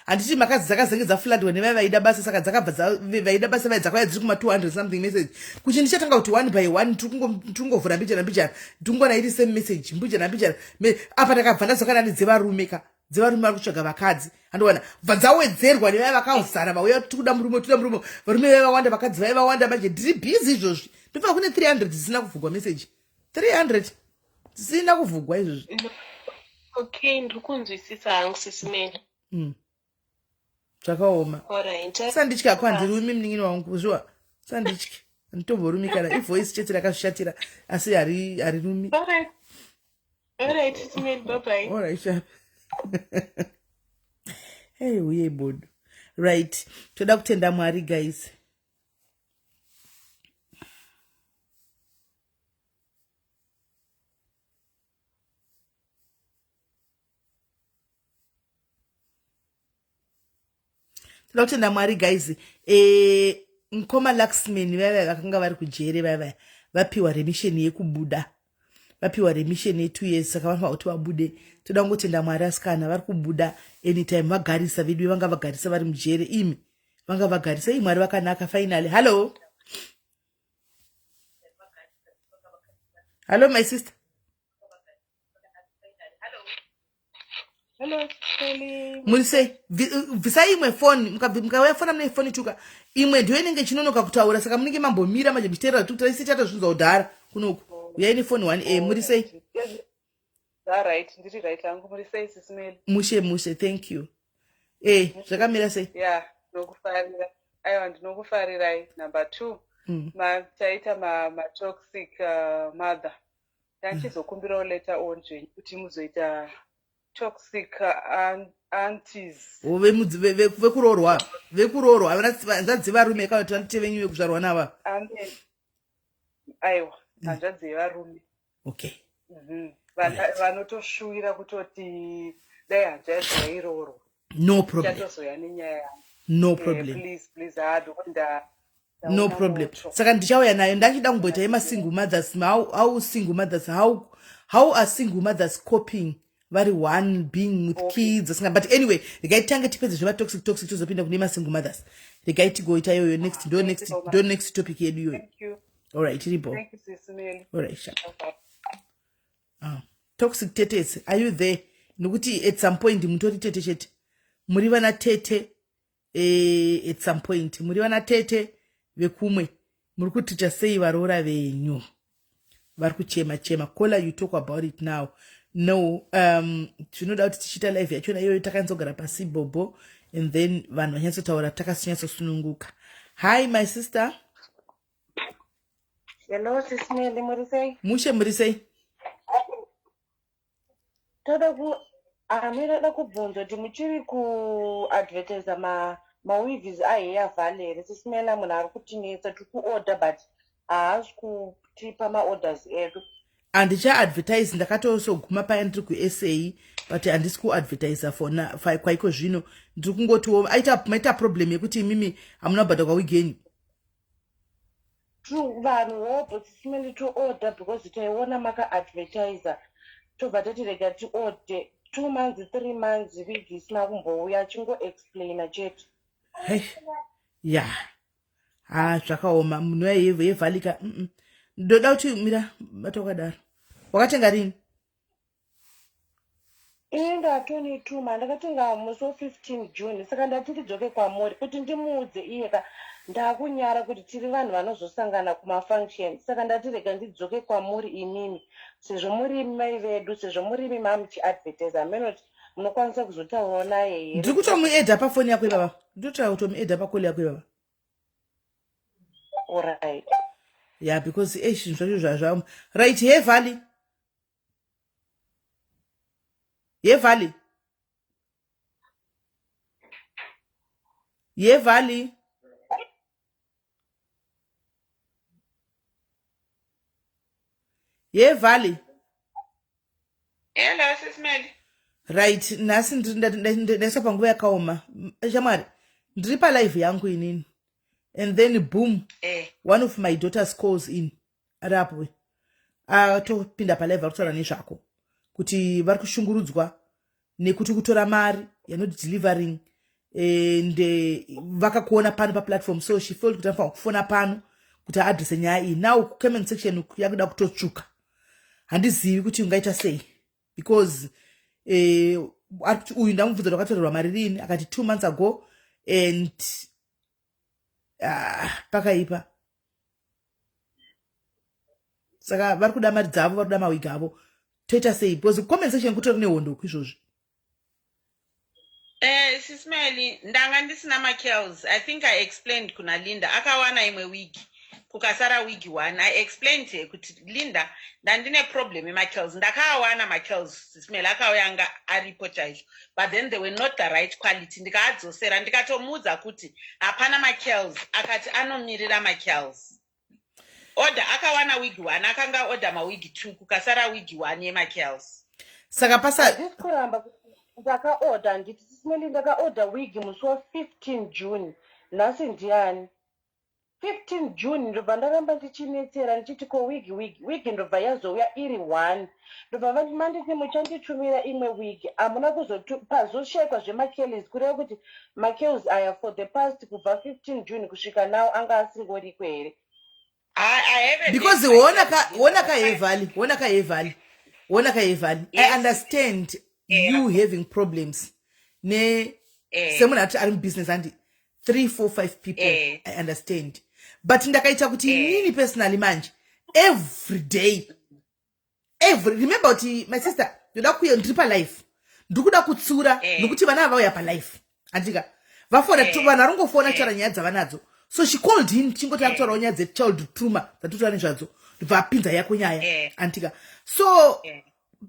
handiti makadzi dzakazenge dzafladwa nevai vaida basa saka dzakabva vaida basa vai dzakauya dziri kuma 200 something message kuti ndichatanga kuti 1 by 1 tikungovhura mbichana tikungona iri same message mbichana apa ndakabva ndadzokana nedzevarume vari kutsvaga vakadzi andoona bva dzawedzerwa nevai vakauzara vauya tikuda murume varume vai vawanda vakadzi vai vawanda manje ndiri busy izvozvi ndobva kune 300 dzisina kuvhugwa message 300 dzisina kuvhugwa izvozvi. Okay, ndiri kunzwisisa hangu Sis Melly. Chakaoma. Alright. Sanditya kwandirumi mningini wangu kuzwa. Sanditya. Ntomborumi kana ivoice chete rakashatira asi hari rumi. Alright. Alright, Sis Melly, bye-bye. Alright, sharp. Hey, uye bodo. Right. Toda kutenda Mwari, guys. Toda kutenda Mwari, guys. Nkoma Laxman vaya vakanga vari kujere vaya vapiwa remission yekubuda. Vapiwa remission ye 2 years saka vanhu kuti vabude. Toda kungotenda Mwari asikana vari kubuda anytime vagarisa vedu vanga vagarisa vari mujere imi. Vanga vagarisa Mwari vakanaka finally. Hello. Hello my sister. Hello, Melly. Murise visa imwe phone mukauya fona mune phone tuka imwe ndio inenge chinonoka kutaura saka munenge mambomira manje mutera tuta isitata zvinzo udhara kunoku uyaini phone 1A murise. Right, ndiri right hangu murise Sis Melly. Mushe thank you. Zvakamira sei? Yeah, nokufarira. Aiwa ndinokufarirai. Number 2. Taita ma toxic mother. Tanchizokumbirawo later on kuti muzoita toxic aunties. Vekurorwa hanzvadzi varume kana kuti vanoti venyuwe kuzvarwa nava. Aiwa hanzvadzi varume. Okay. Vanotoshuwira kutoti dai hanzvadzi vairorwa. No problem. Chatozoya nenyaya. No problem. Please adonda. No problem. Saka ndichauya nayo ndachida kumboita yemasingle mothers. How single mothers, how are single mothers coping? Very one being with kids. But anyway, the guy tange tipedze zvema toxic tozopinda kune masingle mothers. The guy tigoita yoyo next topic yedu yoyo. Thank you. All right, Ribo. Thank you Sis Melly. All right, sharp. Toxic tetes, are you there? Nokuti at some point mutori tete chete. Muri vana tete at some point. Muri vana tete vekumwe. Muri kuticha sei varora venyu. Vari kuchema. Kola, you talk about it now. No, zvinoda kuti tichita live yachona iyoyo takanzogara pasi bobo and then vanhu vanyatsotaura takasinyatsosununguka. Hi my sister. Hello Sis Melly, murisei? Mushe murisei? Amira kubvunza kuti muchiri kuadvertise mawigs aheya Valerie. Sis Melly munhu ari kutinetsa tikuorder but haasi kutipa maorders edu. Andicha-advertise ndakatosoguma paya ndiri kuSA but handisi kuadvertise kwaiko zvino ndiri kungotiwo maita problem yekuti imimi hamuna kubhadha kwawigi yenyu. Vanhu hope Sis Melly toorder because taiona makaadvertisa tobva tatirega tiorde 2 months 3 months wig isina kumbouya achingoexplaina chete. Ya zvakaoma munhu yevhalika. Ndoda kuti mira batokadaro wakatenga rini? Ndatoni tuma ndakatenga musi 15 June saka ndati ndidzoke kwamuri kuti ndimuudze iyeka ndakunyara kuti tiri vanhu vanozosangana kumafunction saka ndati rega ndidzoke kwamuri inini sezvo muri mai vedu sezvo muri mamuchiadvertise amenoti munokwanisa kuzotaurawo naye here. Ndiri kutomuedha pafoni yako ibaba. Ndotaura kutomuedha pakoli yako ibaba. Alright. Yeah, because zvinhu zvacho zvazvamu. Right, Yevali. Hello Sis Melly. Right, nasi ndaisa panguva yakaoma. Shamwari, ndiri palive yangu inini. And then boom, one of my daughters calls in. Arapo. Topinda palive vakutaura nezvako. Kuti vari kushungurudzwa nekuti kutora mari yanoti delivering and vakakuona pano paplatform, so she felt kuti anofanira kufona pano kuti aadrese nyaya iyi. Now comment section yakuda kutotsvuka. Handizivi kuti ungaita sei because uyu ndamubvunza rwakatorerwa mari rini akati 2 months ago and pakaipa. Saka vari kuda mari dzavo, vari kuda mawigi avo. Toita sei because comment section kutori nehondo izvozvi. Sis Melly, ndanga ndisina makels. I think I explained kuna Linda. Akawana imwe wigi. Kukasara wigi one. I explained to kuti Linda, ndandine problem makels. Ndakawana makels. Sis Melly, akawanga aripocha. But then they were not the right quality. Ndikadzosera ndikatomudza kuti hapana makels. Akati anomirira makels. Order akawana wigi one. Akanga order ma wigi two. Kukasara wigi one ye makels. Saka pasa Kuramba ndakaorder nditi simeli ndakaorder wig musi wa15 June. Nhasi ndiani? 15 June ndobva ndaramba ndichinetsera ndichiti ko wig ndobva yazouya iri 1. Ndobva manditi muchanditumira imwe wig. Hamuna kuzoshekwa zvemakelis kureva kuti makelis aya for the past kubva 15 June kusvika now anga asingoriko here. because wonaka evali. I understand you having problems. Someone at our business and 3, 4, 5 people. I understand. But ndakaita kuti nini personally manje every day. Remember kuti my sister ndoda kuya ndripa life. Ndikuda kutsura nokuti vana vauya pa life. Andika vafona vana rongofona chara nyaya dzavanadzo. So she called him chingoti akutaura nyaya dze child trauma dzatotwa nezvadzo. Vapinza yako nyaya. Andika. So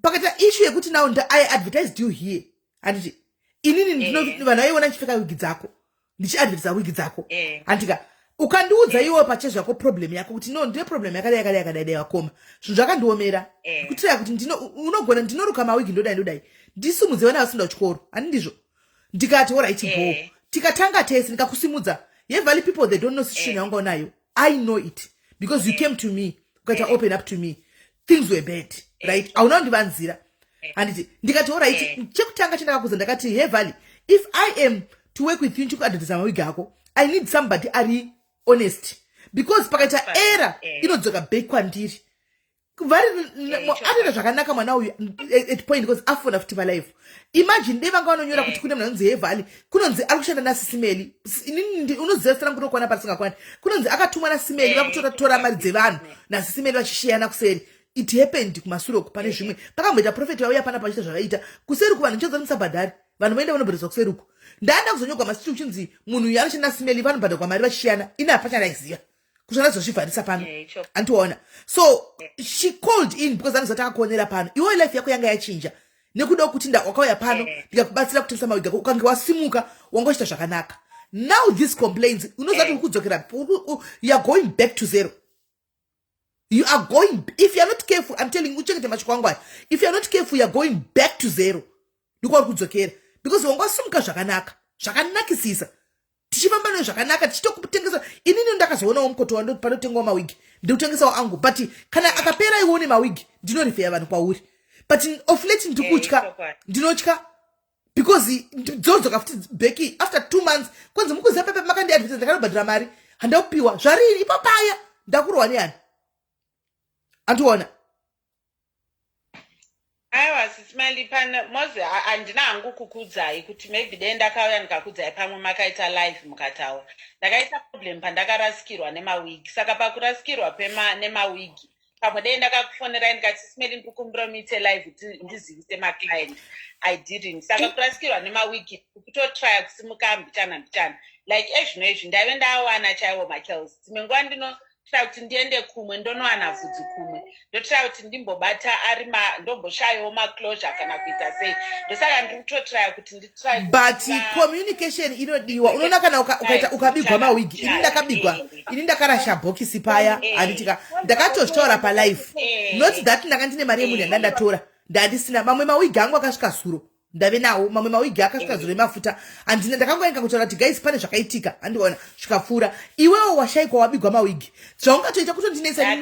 pakata issue yekuti now I advertised you here. Anditi inini ndino vana vaiona chipfeka wigi dzako. Ndichi advertise wigi dzako. Andika ukandiudza iwe pachezva ko problem yako kuti no ndine problem yakadai yakoma. Zvinhu zvakandiomera. Kutira kuti unogona ndinoruka mawigi ndodai. Ndisumudze vana vasinda chikoro. Ani ndizvo. Ndikati ora ichibo. Tikatanga test ndikakusimudza. Yevali people they don't know situation yangu nayo. I know it because you came to me. Ukaita open up to me. Things were bad. Right? Auna ndivanzira. And ndikati ora ichi chekutanga chandakakuza ndakati Yevali if I am to work with you ndikuadvertise mawigi ako I need somebody ari honest because pakaita era inodzoka back kwandiri vari atenda zvakanaka mwana uyu at point because afona futi life. Imagine dei vanga vanonyora kuti kune munhu anonzi Yevali kunonzi ari kushanda naSIS MELLY unoziva sera kunokwana pasingakwani kunonzi akatumwa naSIS MELLY vakutora mari dzevanhu naSIS MELLY vachishiyana kuseri. It happened kumasuro pane zvimwe pakamboita prophet vauya pana pachita zvakaita kuseri kuvanhu nchedza musabhadhari vanhu voenda vanobhadhariswa kuseri uko ndaenda kuzonyogwa masichi uchinzi munhu uyu anoshanda naSIS MELLY vanobhadha kwa mari vachishiyana ina pachanaiziva kusvika zozvivharisa pano antiona. So she called in because anozati akakuonera pano iwe life yako yanga yachinja nekuda kuti wakauya pano ndikakubatsira kutengesa mawigi ako ukange wasimuka wangochita zvakanaka. Now this complaints unozati ukudzokera you are going back to zero. You are going, if you are not careful, I'm telling you, if you are not careful, you are going back to zero. Because wangosumuka zvakanakisisa. Tichifamba nezvakanaka, tichitokutengesa. Inini ndakazoona mkoto wando panotengwa mawigi. Ndikutengesa wangu, but kana akapera ione mawigi, ndinonifeya vanhu kwauri. But of late ndikutya, ndinotya. Because dzodzo futi beki after 2 months, kwanza mukuziva pepe makandi advertise ndakanobhadhira mari, handaupiwa. Zvariri ipapaya, ndakurwa neani. Antuona aiwa SIS MELLY pana mozi andina hangu kukudzai kuti maybe dei ndakauya ndikakudzai pamwe makaita live mukataura ndakaita problem pandakarasikirwa nemawigi saka pakurasikirwa nemawigi pamwe dei ndakakufonerai ndikati SIS MELLY ndikukumbira muite live ndizivise maclient I didn't saka kurasikirwa nemawigi kutotrya kusimuka mbitana like ezvino izvi ndaive ndawana chaiwo makels dzimwe nguva ndinotrya kuti ndiende kumwe ndonowana vhudzi kumwe ndotrya kuti ndimbobata ndomboshayawo maclosure kana kuita sei ndosaka ndikutotrya kuti nditry but communication inodiwa unoona kana ukabigwa mawigi ini ndakarasha bhokisi paya anditika ndakatozvitaura palive not that ndanga ndine mari yemunhu yanga ndatora ndandisina mamwe mawigi angu akasvika zuro ndave nawo mamwe mawigi akasvika zuro emafuta andina ndakangoenga kutaura kuti guys pane zvakaitika andiona zvikapfuura iwewo washayikwa wabigwa mawigi zvaungatoita kutondinesa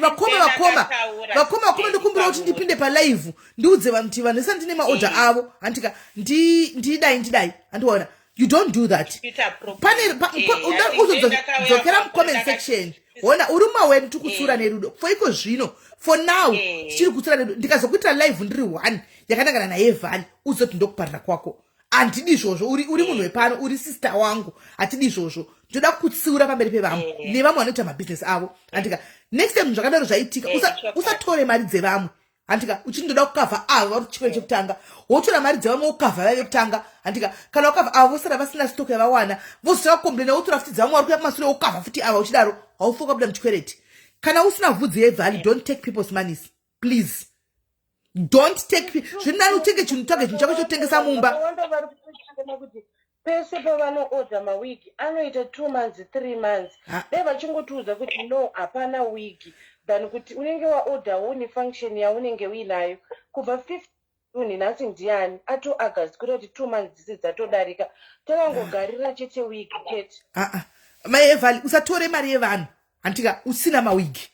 vakoma ndokumbira kuti ndipinde palive ndiudze vanhu kuti vanhu esa ndine maodha avo andika ndidai andiona you don't do that pane uzodzokera mucomment section ona uri maweni tikutsura nerudo foiko zvino for now tichiri kutsura nerudo ndikazokuitira live ndiri 1 yakanangana naYevali uzoti ndokuparira kwako andidi izvozvo uri munhu wepano uri sister wangu hatidi izvozvo ndoda kutsiura pamberi pevamwe nevamwe vanoita mabusiness avo andika next time zvakadaro zvaitika usatore mari dzevamwe Andika uchindoda kukavha ava uri chikoro chekutanga wotora mari dzavamwe ukavha vave kutanga andika kana ukavha ava vosara vasina stock yavawana vozosara kukomblena wotora futi dzavamwe vari kuya kumashure ukavha futi ava uchidaro haufoka buda muchikwereti kana usina vhudzi yevhali don't take people's monies please don't take zviri nani utenge chinhu tage chinhu chako chotengesa mumba pese pavanoodha mawigi anoita 2 months 3 months dai vachingotiudza kuti no hapana wigi than kuti unenge waodha une function yaunenge uinayo kubva 5 June nhasi ndiani ato August kuda kuti 2 months dzisi dzatodarika takangogarira chete wigi chete maevhali usatore mari yevanhu andika usina mawigi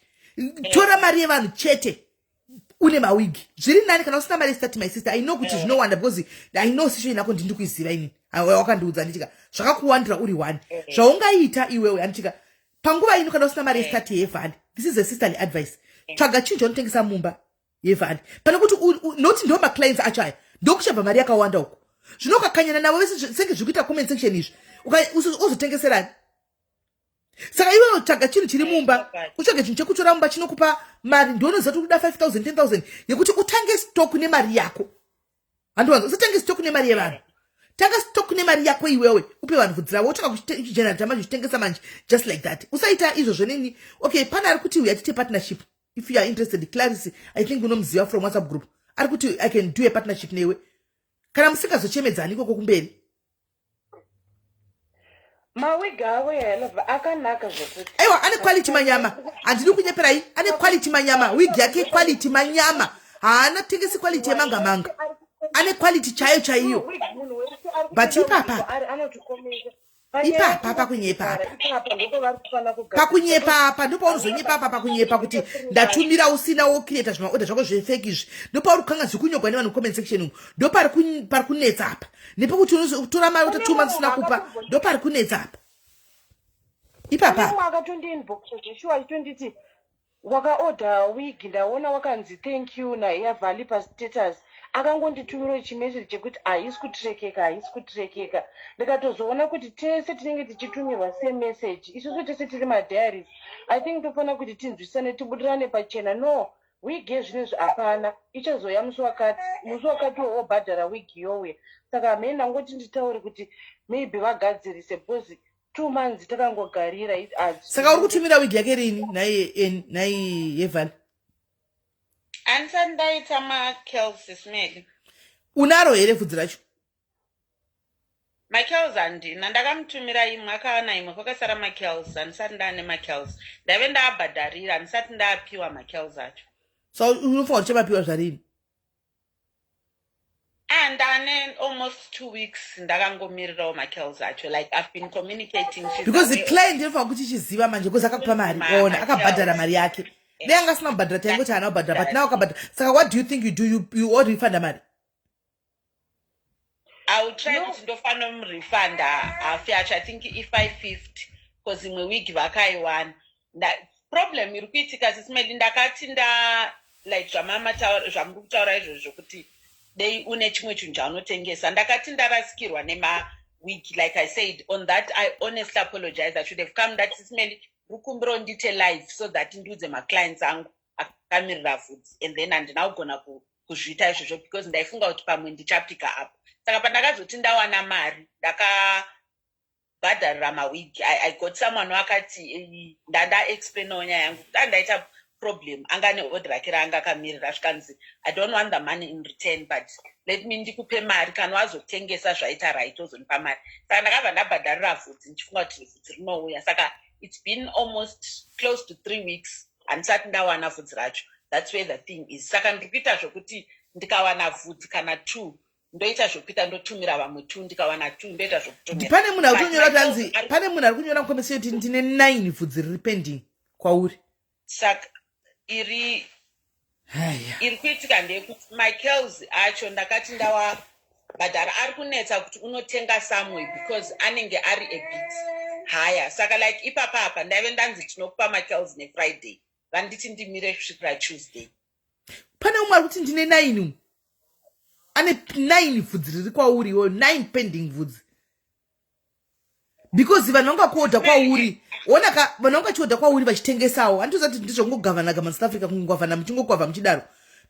tora mari yevanhu chete une mawigi zviri nani kana usina mari start my sister I know kuti zvinowanda because I know situation yako ndindi kuiziva ini wakandiudza nditika zvakakuwandira uri one zvaungaita iwewe anditika panguva ino kana usina mari start yevhali this is a sisterly advice tsvaga chinhu chaunotengesa mumba yevhali pane kuti noti ndo maclients acho aya ndokuchabva mari yakawanda uko zvino ukakanyana navo vese senge zvikuita comment section izvi uzotengeserani saka iwewe tsvaga chinhu chiri mumba utsvage chinhu chekutora mumba chinokupa mari ndionoziva kuti kuda 5,000 10,000 yekuti utange stock nemari yako handiwanza usatenge stock nemari yevanhu tanga stock nemari yako iwewe upe vanhu vhudzi ravo wotsvaka kuchigenerata manje uchitengesa manje just like that usaita izvozvo nini okay pana ari kuti we atite partnership if you are interested Clarice I think unomuziva from WhatsApp group ari kuti I can do a partnership newe kana musingazochemedzani ikoko kumberi mawigi avo yanobva akanaka zvokuti aiwa ane quality manyama handidi kunyeperai ane quality manyama wigi yake quality manyama haana tengesi quality yemanga manga ane quality chayo chaiyo but ipapa pakunyepapa ndopaunozonyepapa pakunyepa kuti ndatumira usina wokireta zvimaoda zvako zvefeki izvi ndopauri kukanga zvikunyogwa nevanhu comment section umu ndopari kunetsa apa nepekuti unotora mari uta 2 months usina kupa ndopari kunetsa apa ipapa akatondiinbox zveshuwa achitonditi wakaodha wigi ndaona wakanzi thank you naiyavhali pastatus akangonditumira chimesage chekuti haisi kutirekeka ndikatozoona kuti tese tinenge tichitumirwa semessage isusu tese tiri madiaries I think tofanira kuti tinzwisane tibudirane pachena no wigi yezvinezvi hapana ichazoya musi wakati wobhadhara wigi yowe saka hamene ndangoti nditaure kuti maybe vagadzirise because 2 months takangogarira saka uri kutumira wigi yake rini nai yevhali andisati ndaita makels smell unaro here vhudzi racho makels handina ndakamutumira imwe akawana imwe kwakasara makels handisati ndaane makels ndave ndaabhadharira handisati ndaapiwa makels acho so unofanira kuti chamapiwa zvarini ndane almost 2 weeks ndakangomirirawo makels acho like I've been communicating because the client inofanira kuti chiziva manje because akakupa mari ona akabhadhara mari yake dei angasina kubhadhara taingoti haana kubhadhara but now akabhadhara saka what do you think you do you all refund mari I will try kuti ndofana murefunda hafi yacho I think i550 because imwe wigi vakaiwana problem iri kuitika sisimeli ndakati like zvamuri kutaura izvozvo kuti dei une chimwe chinhu chaunotengesa ndakati ndarasikirwa nemawigi like I said on that I honestly apologize I should have come that sisimeli rukumbiro ndite live so that ndiudze maclients angu akamirira vhudzi and then handina kugona kuzviita izvozvo because ndaifunga kuti pamwe ndichapika apo saka pandakazoti ndawana mari ndakabhadharira mawigi I got someone wakati ndandaexplainawo nyaya yangu kuti andaita problem anga neodha rake raanga akamirira zvikanzi I don't want the money in return but let me ndikupe mari kana wazotengesa zvaita right ozonipa mari saka ndakabva ndabhadharira vhudzi ndichifunga kuti vhudzi rinouya saka it's been almost close to 3 weeks handisati ndawana vhudzi racho that's where the thing is saka ndiri kuita zvokuti ndikawana vhudzi kana 2 ndoita zvokuita ndotumira vamwe 2 ndikawana 2 ndoita zvokutumira pane munhu ari kunyora tanzi pane munhu ari kunyora mukomesi kuti ndine 9 vhudzi riri pending kwauri saka iri kuitika ndeyekuti makels acho ndakati ndawabhadhara ari kunetsa kuti unotenga someway because anenge ari a bit higher saka like ipapapa ndaive ndanzi tinokupa makels nefriday vanditi ndimire kusvikira Tuesday pane umwe ari kuti ndine 9 ane 9 vhudzi riri kwauriwo 9 pending vhudzi because vanhu vangakuodha kwauri onaka vanhu vangachiodha kwauri vachitengesawo handizati ndizvongogavhana South Africa kungogavhana muchingogwavha muchidaro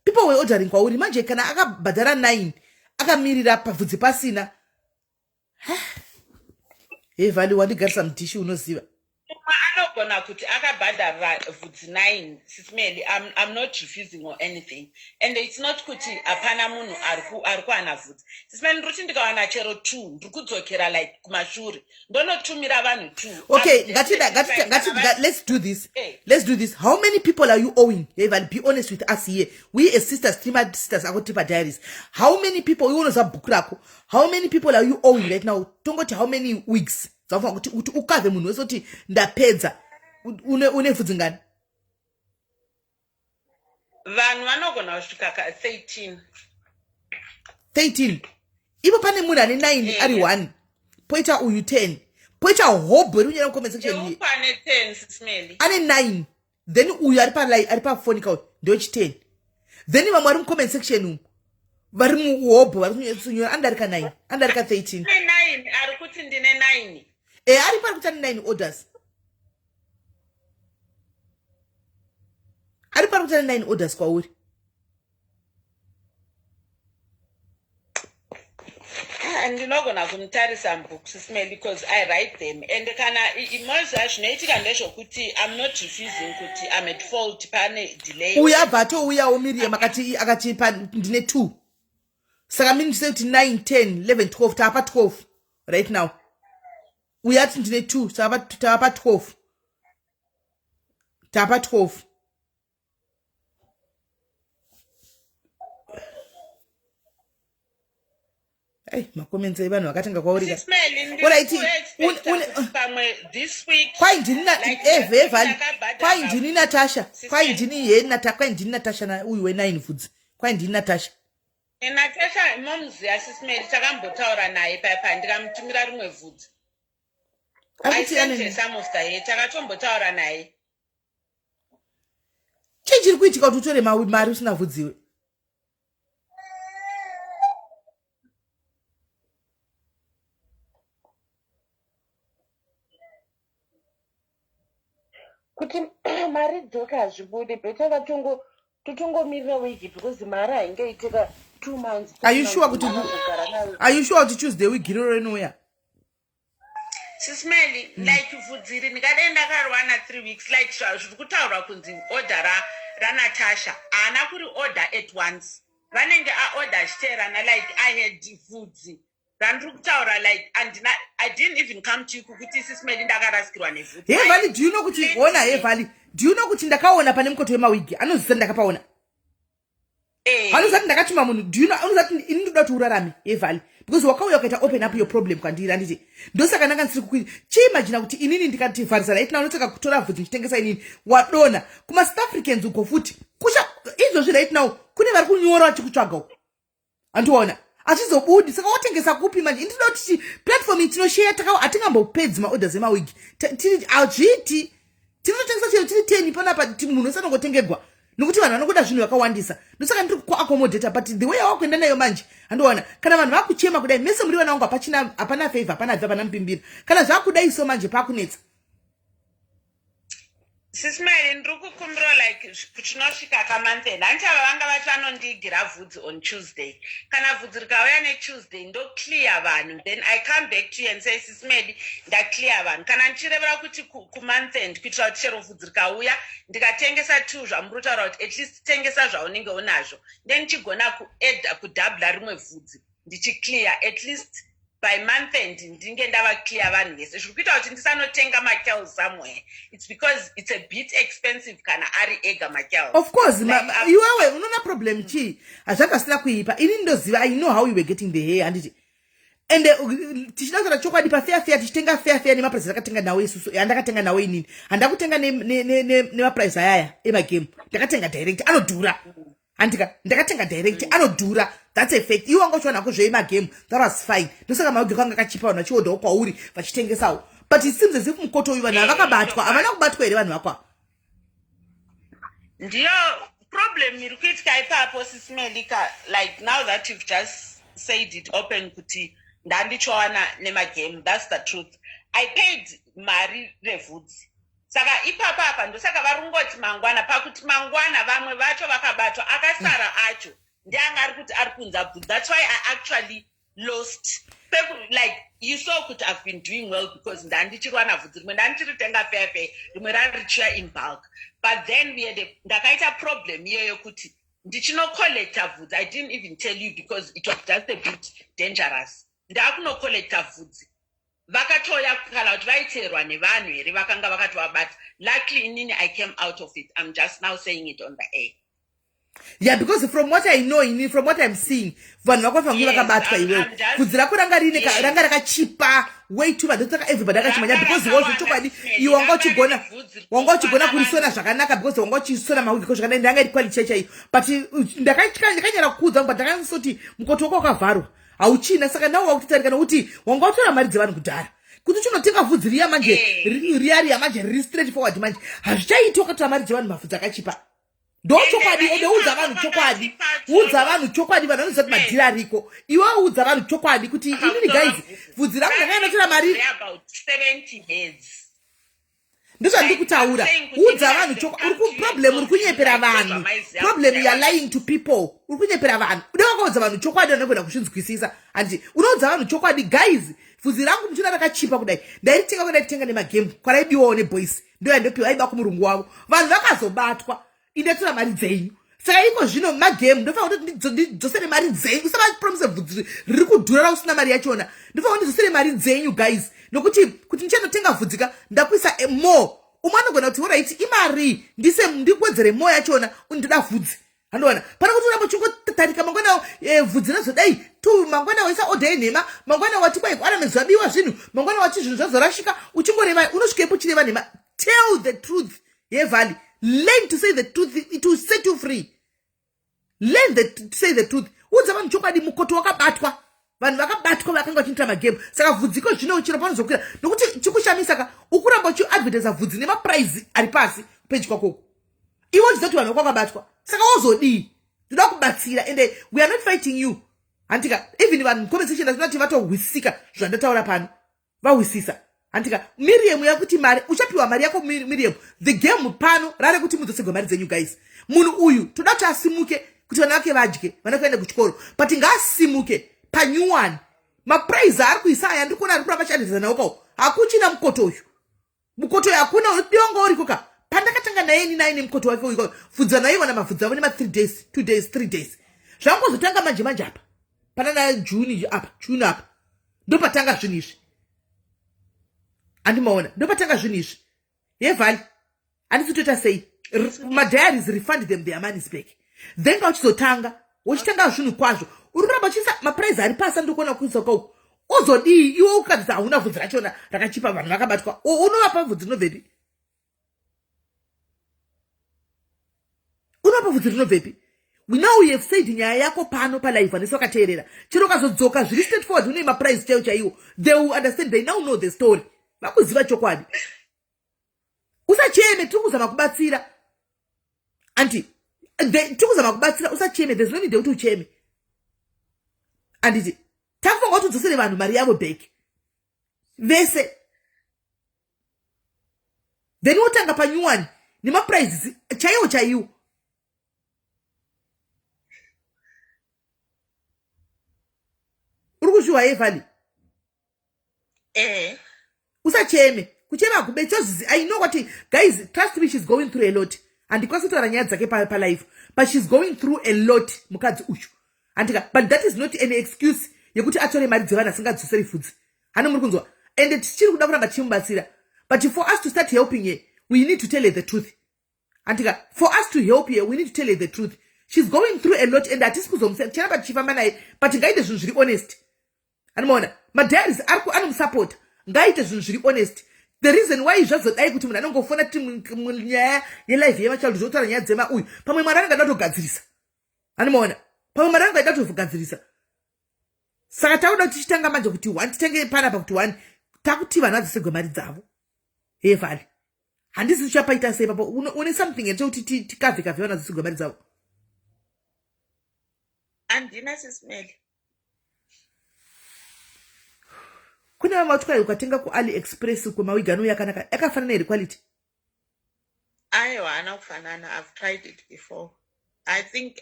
people were ordering kwauri manje kana akabhadhara 9 akamirira pabvudzi pasina Vali wandigarisa mutishi unoziva anogona kuti akabhadharira vhudzi 9 Sis Melly, I'm not refusing or anything, and it's not kuti hapana munhu ari kuwana vhudzi. Sis Melly, ndiri kuti ndikawana chero 2 ndiri kudzokera like kumashure ndonotumira vanhu 2. Okay, let's do this. Let's do this. How many people are you owing? Vali, be honest with us here. We as sisters, streamer sisters, Agotipa Diaries. How many people you want to book rako? How many people are you owing right now? Tongoti how many weeks? Kuti ukave munhu wesoti ndapedza une vhudzi ngani vanhu vanogona kusvika 13 ipo pane munhu ane 9 ari 1 poita uyu 10 poita hobho riunyera mucomment section iyi pane 10 Sis Melly ane 9 then uyu ari pa phone call ndio 10 then vamwe ari mucomment section umu vari muhobho vari kunyora andarika 9 andarika 13 9 ari kuti ndine 9 ari pari kuti ane 9 orders ari pari kuti ane 9 orders kwauri ndinogona kumutarisa mbook Sis Melly because I write them, and kana imoza zvinoitika ndezvokuti I'm not refusing kuti I'm at fault pane delay uya bvato uya Miriam akati ndine 2 saka mini ndise kuti 9 10 11 12 tapa 12 right now uya ati ndine 2 saka tapa 12 tapa 12 makomenzi evanhu vakatenga kwauri this week kwai ndini Vali kwai ndini Natasha kwai ndini kwai ndini Natasha na uyu we9 vhudzi kwai ndini Natasha Natasha momuziya Sis Melly takambotaura naye paipa ndikamutumira rimwe vhudzi aisenjesamostaye takatombotaura naye chii chiri kuitika kuti utore mari usina vhudziwe kuti mari dzoka hazvibudi beta totongomirira wiki because mari haingaitika 2 months. Are you sure kuti Tuesday wigi roro rinouya? Sis Melly, like vhudziri ndikadai ndakarwana 3 weeks like zviri kutaurwa kunzi order raNatasha haana kuri order at once vanenge aorder chiterana like I had vhudzi randiri kutaura like I didn't even come to you kuti Sis Melly ndakarasikirwa nevhudzi. Vali, do you know kuti ona Vali, do you know kuti ndakaona pane mukoto wemawigi anozvisa ndakapaona anozati ndakatuma munhu do you know anozati ini ndoda kuti urarame Vali because wakauya ukaita open up your problem kwandiri anditi ndosaka ndanga ndisiri kukwiri chiimagina kuti inini ndikati Varisa right now unotaka kutora vhudzi ndichitengesa inini wadona kuma South Africans uko futi kusha izvozvi right now kune vari kunyora vachikutsvaga uko andiona achizobudi saka watengesa kupi manje ndinoda kuti platform tinoshare hatingambopedzi maorders emawigi azviti tinotengesa chero tiri 10 panapa munhu usanongotengerwa nokuti vanhu vanokuda zvinhu vakawandisa ndosaka ndiri kuaccommodata but the way wakuenda nayo manje andiona kana vanhu vakuchema kudai mese muri vana vangu hapana favor hapana bva pana mupimbira kana zvakudai so manje pakunetsa Sis Melly, ndiri kukumbira like kuchinosvika kamantheni handichava vanga vati vanondiigira vhudzi on Tuesday kana vhudzi rikauya neTuesday ndoclear vanhu then I come back to you and say Sis Melly ndaclear vanhu kana ndichirevera kuti kumonthend kuitira kuti chero vhudzi rikauya ndikatengesa 2 zvamuri kutaura kuti at least tengesa zvaunenge unazvo then ndichigona kuedha kudhabhula rimwe vhudzi ndichiclear at least by month end ndinge ndava clear vanhu vese zviri kuita kuti ndisanotenga makel somewhere it's because it's a bit expensive kana ari ega makel of course iwewe unoona problem chii hazvakasina kuipa ini ndoziva I know how you were getting the hair handiti and tichida kutaura chokwadi pafair tichitenga fair nemaprice akatenga nawo isusu andakatenga nawo inini handakutenga nemaprice ayaya emagame ndakatenga direct anodhura andika ndakatenga direct anodhura that's a fact iwe wangochona nako zveimagame that was fine ndosaka mawigi kwanga kachipa vanhu vachiodhawo kwauri vachitengesawo but it seems as if mukoto uyu vanhu vakabatwa havana kubatwa here vanhu vakwa ndiyo problem iri kuitika ipapo Sis Melly like now that you've just said it open kuti ndandichowana nemagame that's the truth I paid mari revhudzi saka ipapa ndosaka varungoti mangwana pakuti mangwana vamwe vacho vakabatwa akasara acho ndianga kuti ari kunza bvudzi. That's why I actually lost. Like you saw could have been doing well because ndandichirwana bvudzi rimwe ndandichiritenga fefe rimwe rarichiya in bulk, but then we had ndakaita problem iyoyo kuti ndichinocollecta bvudzi. I didn't even tell you because it was just a bit dangerous. Ndakunocollecta bvudzi vakatoya kukala kuti vaiterwa nevanhu here vakanga vakatovabata. Luckily inini I came out of it. I'm just now saying it on the air. Yeah, because from what I know, from what I'm seeing, vanhu vakafanira vakabatwa iwewe. Bvudzi rako ranga rakachipa way too much. Everybody akachimanya because was chokwadi iwe wanga uchigona kurisona zvakanaka because wanga uchisona mawiki ko zvakanaka ndanga iri quality checha iyo. But ndakanyara kukudza but ndakansoti mukoto wako wakavharwa. Auchina saka nawo wakutarika nokuti wanga utora mari dzevanhu kudhara. Kuti chinotenga bvudzi riya manje riya manje ri straight forward manje. Hazvichaiti wakatora mari dzevanhu mabvudzi akachipa. Don't chokwadi udza vanhu chokwadi. Udza vanhu chokwadi vanhu vanozoti madhira ariko. Iwe udza vanhu chokwadi kuti inini guys bvudzi rangu ndakanotora mari about 70 heads. Ndizvo ndikutaura. Udza vanhu chokwadi. Problem uri kunyepera vanhu. Problem you are lying to people. Uri kunyepera vanhu. Udza vanhu chokwadi vanogona kuzvinzwisisa. Andi unoudza vanhu chokwadi guys. Bvudzi rangu mchina rakachipa kudai. Ndaitenga kudai nemagame. Kwaraibiwawo neboys. Ndio yandopiwa aiba kumurungu wavo. Vanhu vakazobatwa. Indatora mari dzenyu. Saka iko zvino magame ndofanira kuti ndidzosere mari dzenyu. Usava promise bvudzi riri kudhura usina mari yachona. Ndofanira kuti ndidzosere mari dzenyu guys. Nokuti kuti ndichanotenga bvudzika ndakuisa more. Umwe anogona kuti alright imari ndikwedzere more yachona undoda bvudzi. Handoona pana kuti uramba uchingotarika mangwana bvudzi razodai tu mangwana waisa order yenhema mangwana wati kwai kwaramezvabiwa zvinhu mangwana wati zvinhu zvazorashika uchingoreva unosvikepo chireva nhema. Tell the truth yevhali. Learn to say the truth. It will set you free. Learn to say the truth. Udza vanhu chokwadi mukoto wakabatwa. Vanhu vakabatwa vakanga vachinoita magame. Saka bvudziko zvino chinopanozokira. Nokuti chikushamisa ka ukuramba uchiadvertisa bvudzi nemaprize ari pasi page kwako. Iwe uchizoti vanhu vakabatwa. Saka wozodii? Ndoda kubatsira and we are not fighting you. Antika even vanhu conversation asinati vatohwisika zvandataura pano. Vahwisisa. Antika Miriam yakuti mari uchapiwa mari yako Miriam. The game pano rare kuti mudzosegwa mari dzenyu guys. Munhu uyu toda kuti asimuke kuti vana vake vadye vana kuenda kuchikoro but ngaasimuke pa new one. Maprize ari kuisa aya ndikuona ari kuramba chadizana nawo. Hakuchina mukoto uyu. Mukoto yakuna unodionga uri koka. Pandakatanga naye ni naye mukoto wake uyu. Fudza naye wana mafudza vone ma 3 days, 2 days, 3 days. Zvangozotanga manje apa. Pana na June apa. Ndopatanga zvinizvi. Andimaona ndopatanga zvinizvi yevhali andisitota sei madiaries refund them their money back then uchizotanga uchitanga zvinhu kwazvo ururamba chisa maprize ari pasi ndokona kuisa kwako uzodii iwe ukadzisa hauna bvudzi rachona rakachipa vanhu vakabatwa unovapa bvudzi rinobvepi unovapa bvudzi rinobvepi now we have said nyaya yako pano palive andisi wakateerera chero ukazodzoka zviri straight forward une maprize chaiwo chaiwo they will understand, they now know the story. Vakuziva chokwadi. Usacheme tiri kuzama kubatsira. Anti tiri kuzama kubatsira usacheme, there's no need kuti ucheme. Anditi takufunga kuti udzosere vanhu mari yavo back. Vese then wotanga pa new one nima prizes chaiwo. Uri kuzviwa yevhali. Usacheme. Kuchema kubetsos. I know what guys, trust me, she's going through a lot. And because it was nyaya dzake pa life, but she's going through a lot mukadzi uchu. But that is not any excuse yekuti atore mari dzevana singadzoseri fudzi. Hano muri kunzwa. And tichiri kuda kuramba chimubatsira. But for us to start helping her, we need to tell her the truth. For us to help her, we need to tell her the truth. She's going through a lot and atisi kuzomsema chana pachifamba naye, but ngaite zvinhu zviri honest. Anomaona, madiaries anomusupport. Ngaite zvinhu zviri honest. The reason why zvazodai kuti munhu anongofona nyaya yelife yemachild zvotaura nyaya dzema uyu pamwe mwari anenge ada kutogadzirisa. Anomaona, pamwe mwari anenge ada kutogadzirisa. Saka tauda kuti tichitanga manje kuti one titenge panapa kuti one takuti vana vadzosegwe mari dzavo. Vhali handisi tichapaita sei papo une something yekuti tikavhe vana vadzosegwe mari dzavo. Andina SIS MELLY. Kuna vamwe vatwai ukatenga ku AliExpress kwemawigi yakanaka yakafanana iri quality. Aiwa, anofanana. I've tried it before. I think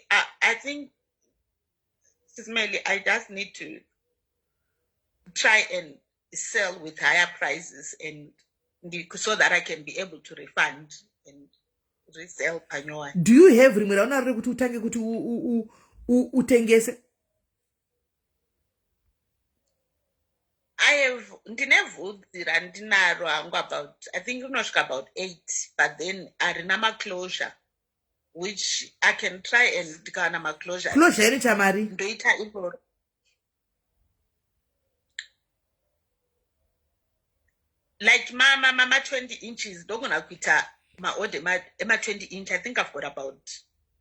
SIS MELLY, I just need to try and sell with higher prices and so that I can be able to refund and resell panyowani. Do you have rimwe raunarore kuti utange kuti utengese? I have ndinevhudzi randinaro hangu about, I think rinosvika about 8, but then harina maclosure, which I can try and ndikawana maclosure. Closure ine chamari? Ndoita iporo. Like mama 20 inches, ndogona kuita maorder ema 20 inch. I think I've got about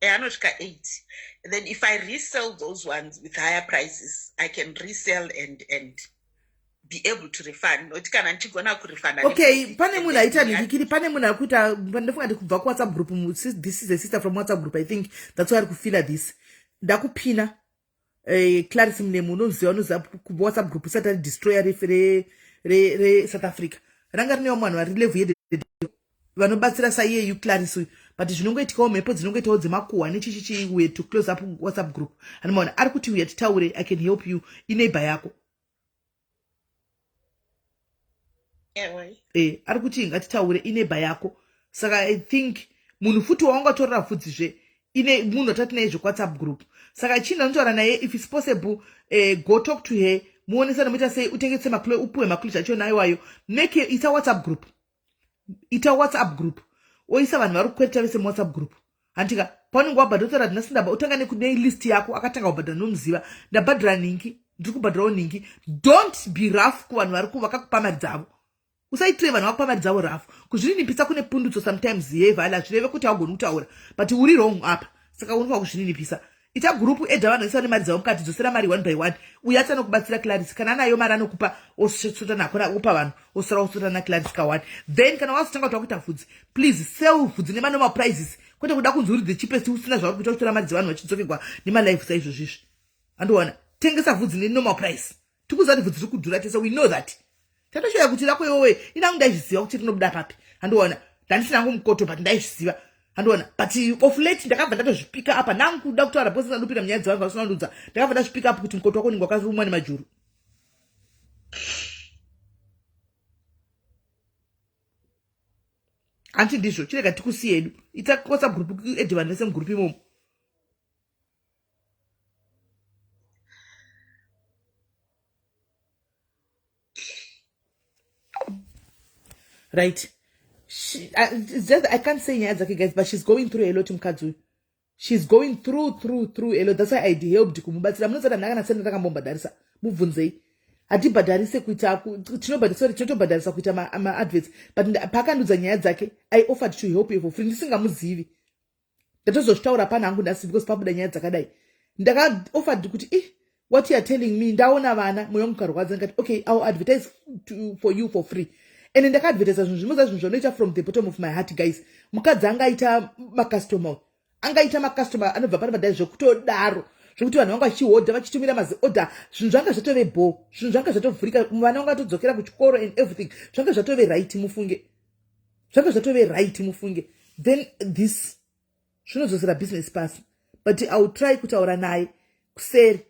anosvika 8. And then if I resell those ones with higher prices, I can resell and be able to refund. Not kana nchigona kurefunda. Okay, pane munhu aita ndikiri, pane munhu akuita, ndofunga ndi kubva ku WhatsApp group. This is a sister from WhatsApp group. I think that's why I kufila this. Ndakupina Clarisse Mnemu unoziva ku WhatsApp group Saturday Destroyer re South Africa. Ranga rine vanhu vari level yedu vanobatsira saiye Clarisse, but zvinongoitikawo mhepo dzinongoitawo dzemakuhwa nechichi we to close up WhatsApp group. Anomaona ari kuti uya titaure, I can help you ineighbor yako. Ari kuti ngatitaure ineighbor yako. Saka I think munhu futi waungatorera fudzizve ine munhu atati naye WhatsApp group. Saka chini ndinotaura naye, if it's possible, go talk to her. Muonesana muita sei utengese upuwe maclosure acho nayo wayo. Make ita WhatsApp group. Ita WhatsApp group. Oisa vanhu vari kukweta vese WhatsApp group. Antika paunenge wabhadhara ndinasindaba utanga nekune list yako akatanga kubhadhara nomuziva ndabhadhara ningi ndiri kubhadharawo ningi. Don't be rough kuvanhu vari vakakupa mari dzavo. Usaitire vanhu vakupa mari dzavo rough. Kuzvininipisa kune pundutso sometimes yevhala zvireve kuti haugoni kutaura, but uri wrong apa. Saka unofanira kuzvininipisa. Ita group edha vanhu vese vane mari dzavo mukati, dzosera mari 1 by 1. Uya tsana kubatsira Clarisse kana anayo mari anokupa osota nako upa vanhu osara osota na Clarisse ka1. Then kana wasitanga kuti wakuita vhudzi, please sell vhudzi nemanoma prices. Kwete kuda kunzi uri the cheapest usina zvauri kuita kutora mari dzevanhu vachidzokegwa nemalife saizvo zvisvi. Andiona tengesa vhudzi nenormal price. Tikuzati vhudzi riri kudhura tese, we know that. Tatoshoya kuti rako iwewe inangu ndaizviziva kuti rinobuda papi. Andiona ndandisina nangu mukoto but ndaizviziva. Andiona but of late ndakabva ndatozvipika apa nangu kuda kutaura bosi ndandupira munyaya dzevanhu vasinandudza. Ndakabva ndazvipika apa kuti mukoto wako ninge wakarumwa nemajuru. Anti ndizvo chirega tikusi yedu. Ita WhatsApp group edhi vanhu vese mugroup imomo. Right. I can't say nyaya dzake guys, but she's going through a lot mukadzi. She's going through a lot. That's why I helped kumubatsira. Munotsara ndakana senda ndakambombadharisa. Mubvunzei. Hatibhadharise kuita tinotobhadharisa kuita ma adverts, but pakandudza nyaya dzake I offered to help you for free. Ndisingamuzivi. Ndatozozvitaura pana hangu ndasi because pabuda nyaya dzakadai. Ndaka offered kuti what you are telling me ndaona vana moyo mukarwadza ngati okay I'll advertise for you for free. And ndakadvertisa zvinhu zvimwe zvinhu zvinoita from the bottom of my heart guys. Mukadzi angaita macustomer anobva pane madhai zvekutodaro zvekuti vanhu vanga vachihodha vachitumira maziodha, zvinhu zvanga zvatove bo, zvinhu zvanga zvatovhurika, vana vanga vatodzokera kuchikoro and everything, zvanga zvatove right mufunge. Then this zvinodzosera business pasi, but I'll try kutaura naye kuseri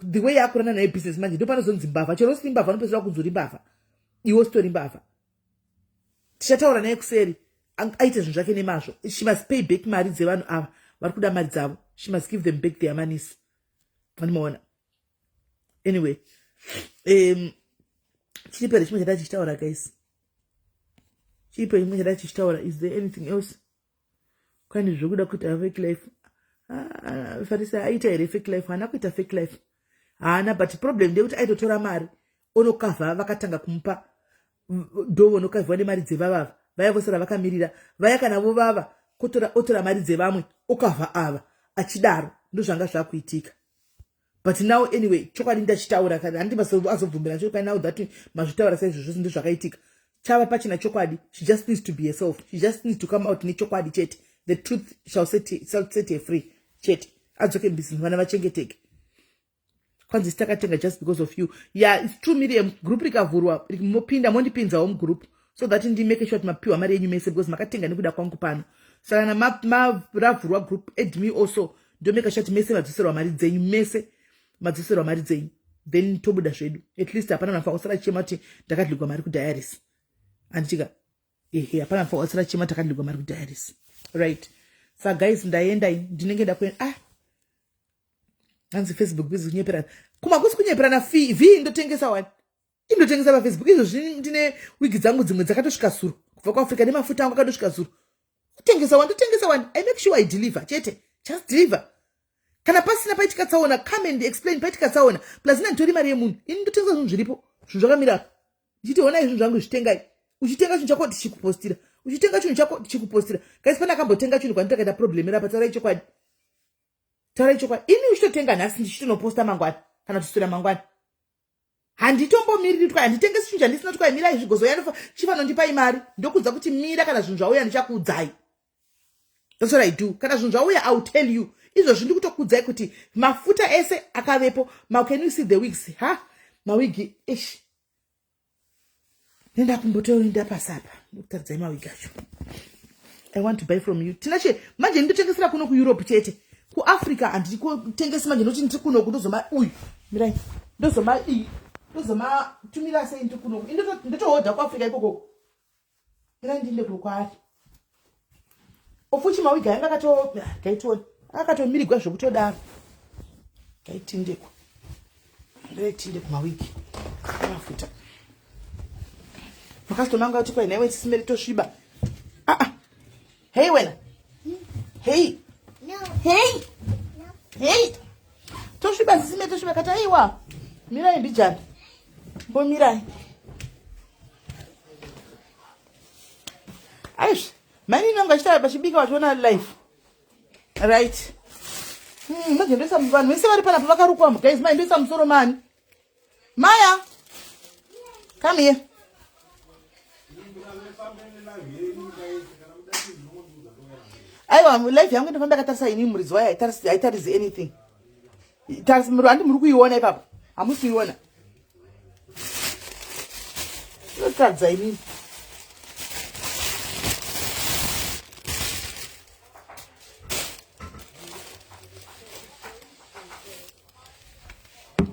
the way yakurana naye business manje ndopanozonzi mbavha, chero usiri mbavha anopedzera kunzori mbavha, iwo sitori mbavha. Tichataura naye kuseri aite zvinhu zvake nemazvo. She must pay back mari dzevanhu ava vari kuda mari dzavo. She must give them back their monies. Vanomaona. Anyway, chiripere chimwe chada tichitaura guys. Chiripere chimwe chada tichitaura. Is there anything else? Kwani zvokuda kuita fake life. Farisa aita here fake life. Hana kuita fake life. Hana, but problem ndekuti aitotora mari onokavha vakatanga kumupa ndo onokavha nemari dzevavava. Vaya vosara vakamirira. Vaya kana vovava otora mari dzevamwe okavha ava achidaro ndo zvanga zvakuitika. But now anyway chokwadi ndachitaura kana handibazobvumbira chokwadi now that mazvitaura saizvozvo ndo zvakaitika. Chava pachina chokwadi. She just needs to be herself. She just needs to come out nechokwadi chete. The truth shall set her free chete. Adzoke business vana vachengeteke. Kwanzi takatenga just because of you. Yeah, it's true. Miriam group rikavhurwa mopinda mondipinzawo mugroup so that ndimake sure kuti mapiwa mari yenyu mese because makatenga nekuda kwangu pano. Saka na maravhurwa group add me also ndomake sure kuti mese madzoserwa mari dzenyu mese madzoserwa mari dzenyu then tobuda zvedu at least hapana nafa kusara chema kuti ndakadligwa mari kudiaris anditika hapana nafa kusara chema takadligwa mari kudiaris right. So guys ndaenda ndinenge ndakwenda hanzi Facebook bizi kunyepera kuma kusi kunyeperana v ndotengesa wani indotengesa pa Facebook izvo ndine wigi dzangu dzimwe dzakatosvika zuro kubva kuAfrica nemafuta angu akatosvika zuro kutengesa wani I make sure I deliver chete just deliver kana pasina paitika tsaona come and explain paitika tsaona plus nditori mari yemunhu ini ndotengesa zvinhu zviripo zvinhu zvakamira ndichiti ona izvinhu zvangu zvitengai uchitenga chinhu chako tichikupostira uchitenga chinhu chako tichikupostira guys pana akambotenga chinhu kwanditakaita problem rapa taura ichokwadi ini uchitotenga nhasi ndichitonoposta mangwana kana tusura mangwana handitombomiriri twai handitengesi chinhu chandisina twai mirai zvigozo yanofa chifanondipai mari ndokudza kuti mira kana zvinhu zvauya ndichakuudzai. That's what I do. Kana zvinhu zvauya I will tell you izvo zvindi kutokuudzai kuti mafuta ese akavepo. Can you see the wigs mawigi ish nenda kumbotoenda pasapa ndokutaridzai mawigi acho I want to buy from you. Tinache manje nditengesera kuno ku Europe chete ku Africa anditi kutengesa manje ndoti ndiri kuno kutozoma uyu mirai ndozoma tumira sei ndiri kuno ndotohodha ku Africa ikoko mirai ndinde kukwari ofuchi mawigi anga akatomirigwa zvokutodaro gaitindeko ndoitinde kumawigi amafuta makasitoma anga kuti kwai naiwe tisimere tosviba hey wena hey tosviba sisime tosviba kati aiwa mirai mbijana mbomirai aizvi mani inonga chitara pachibika wachiona life right. Manje ndoisa vanhu vese vari panapa vakarukwa guys mai ndoisa musoro mani Maya come here aiwa life yangu ndofamba yakatarisa ini muridzi wayo haitaridzi anything handi muri kuiona ipapo hamusi kuiona inotaridza inini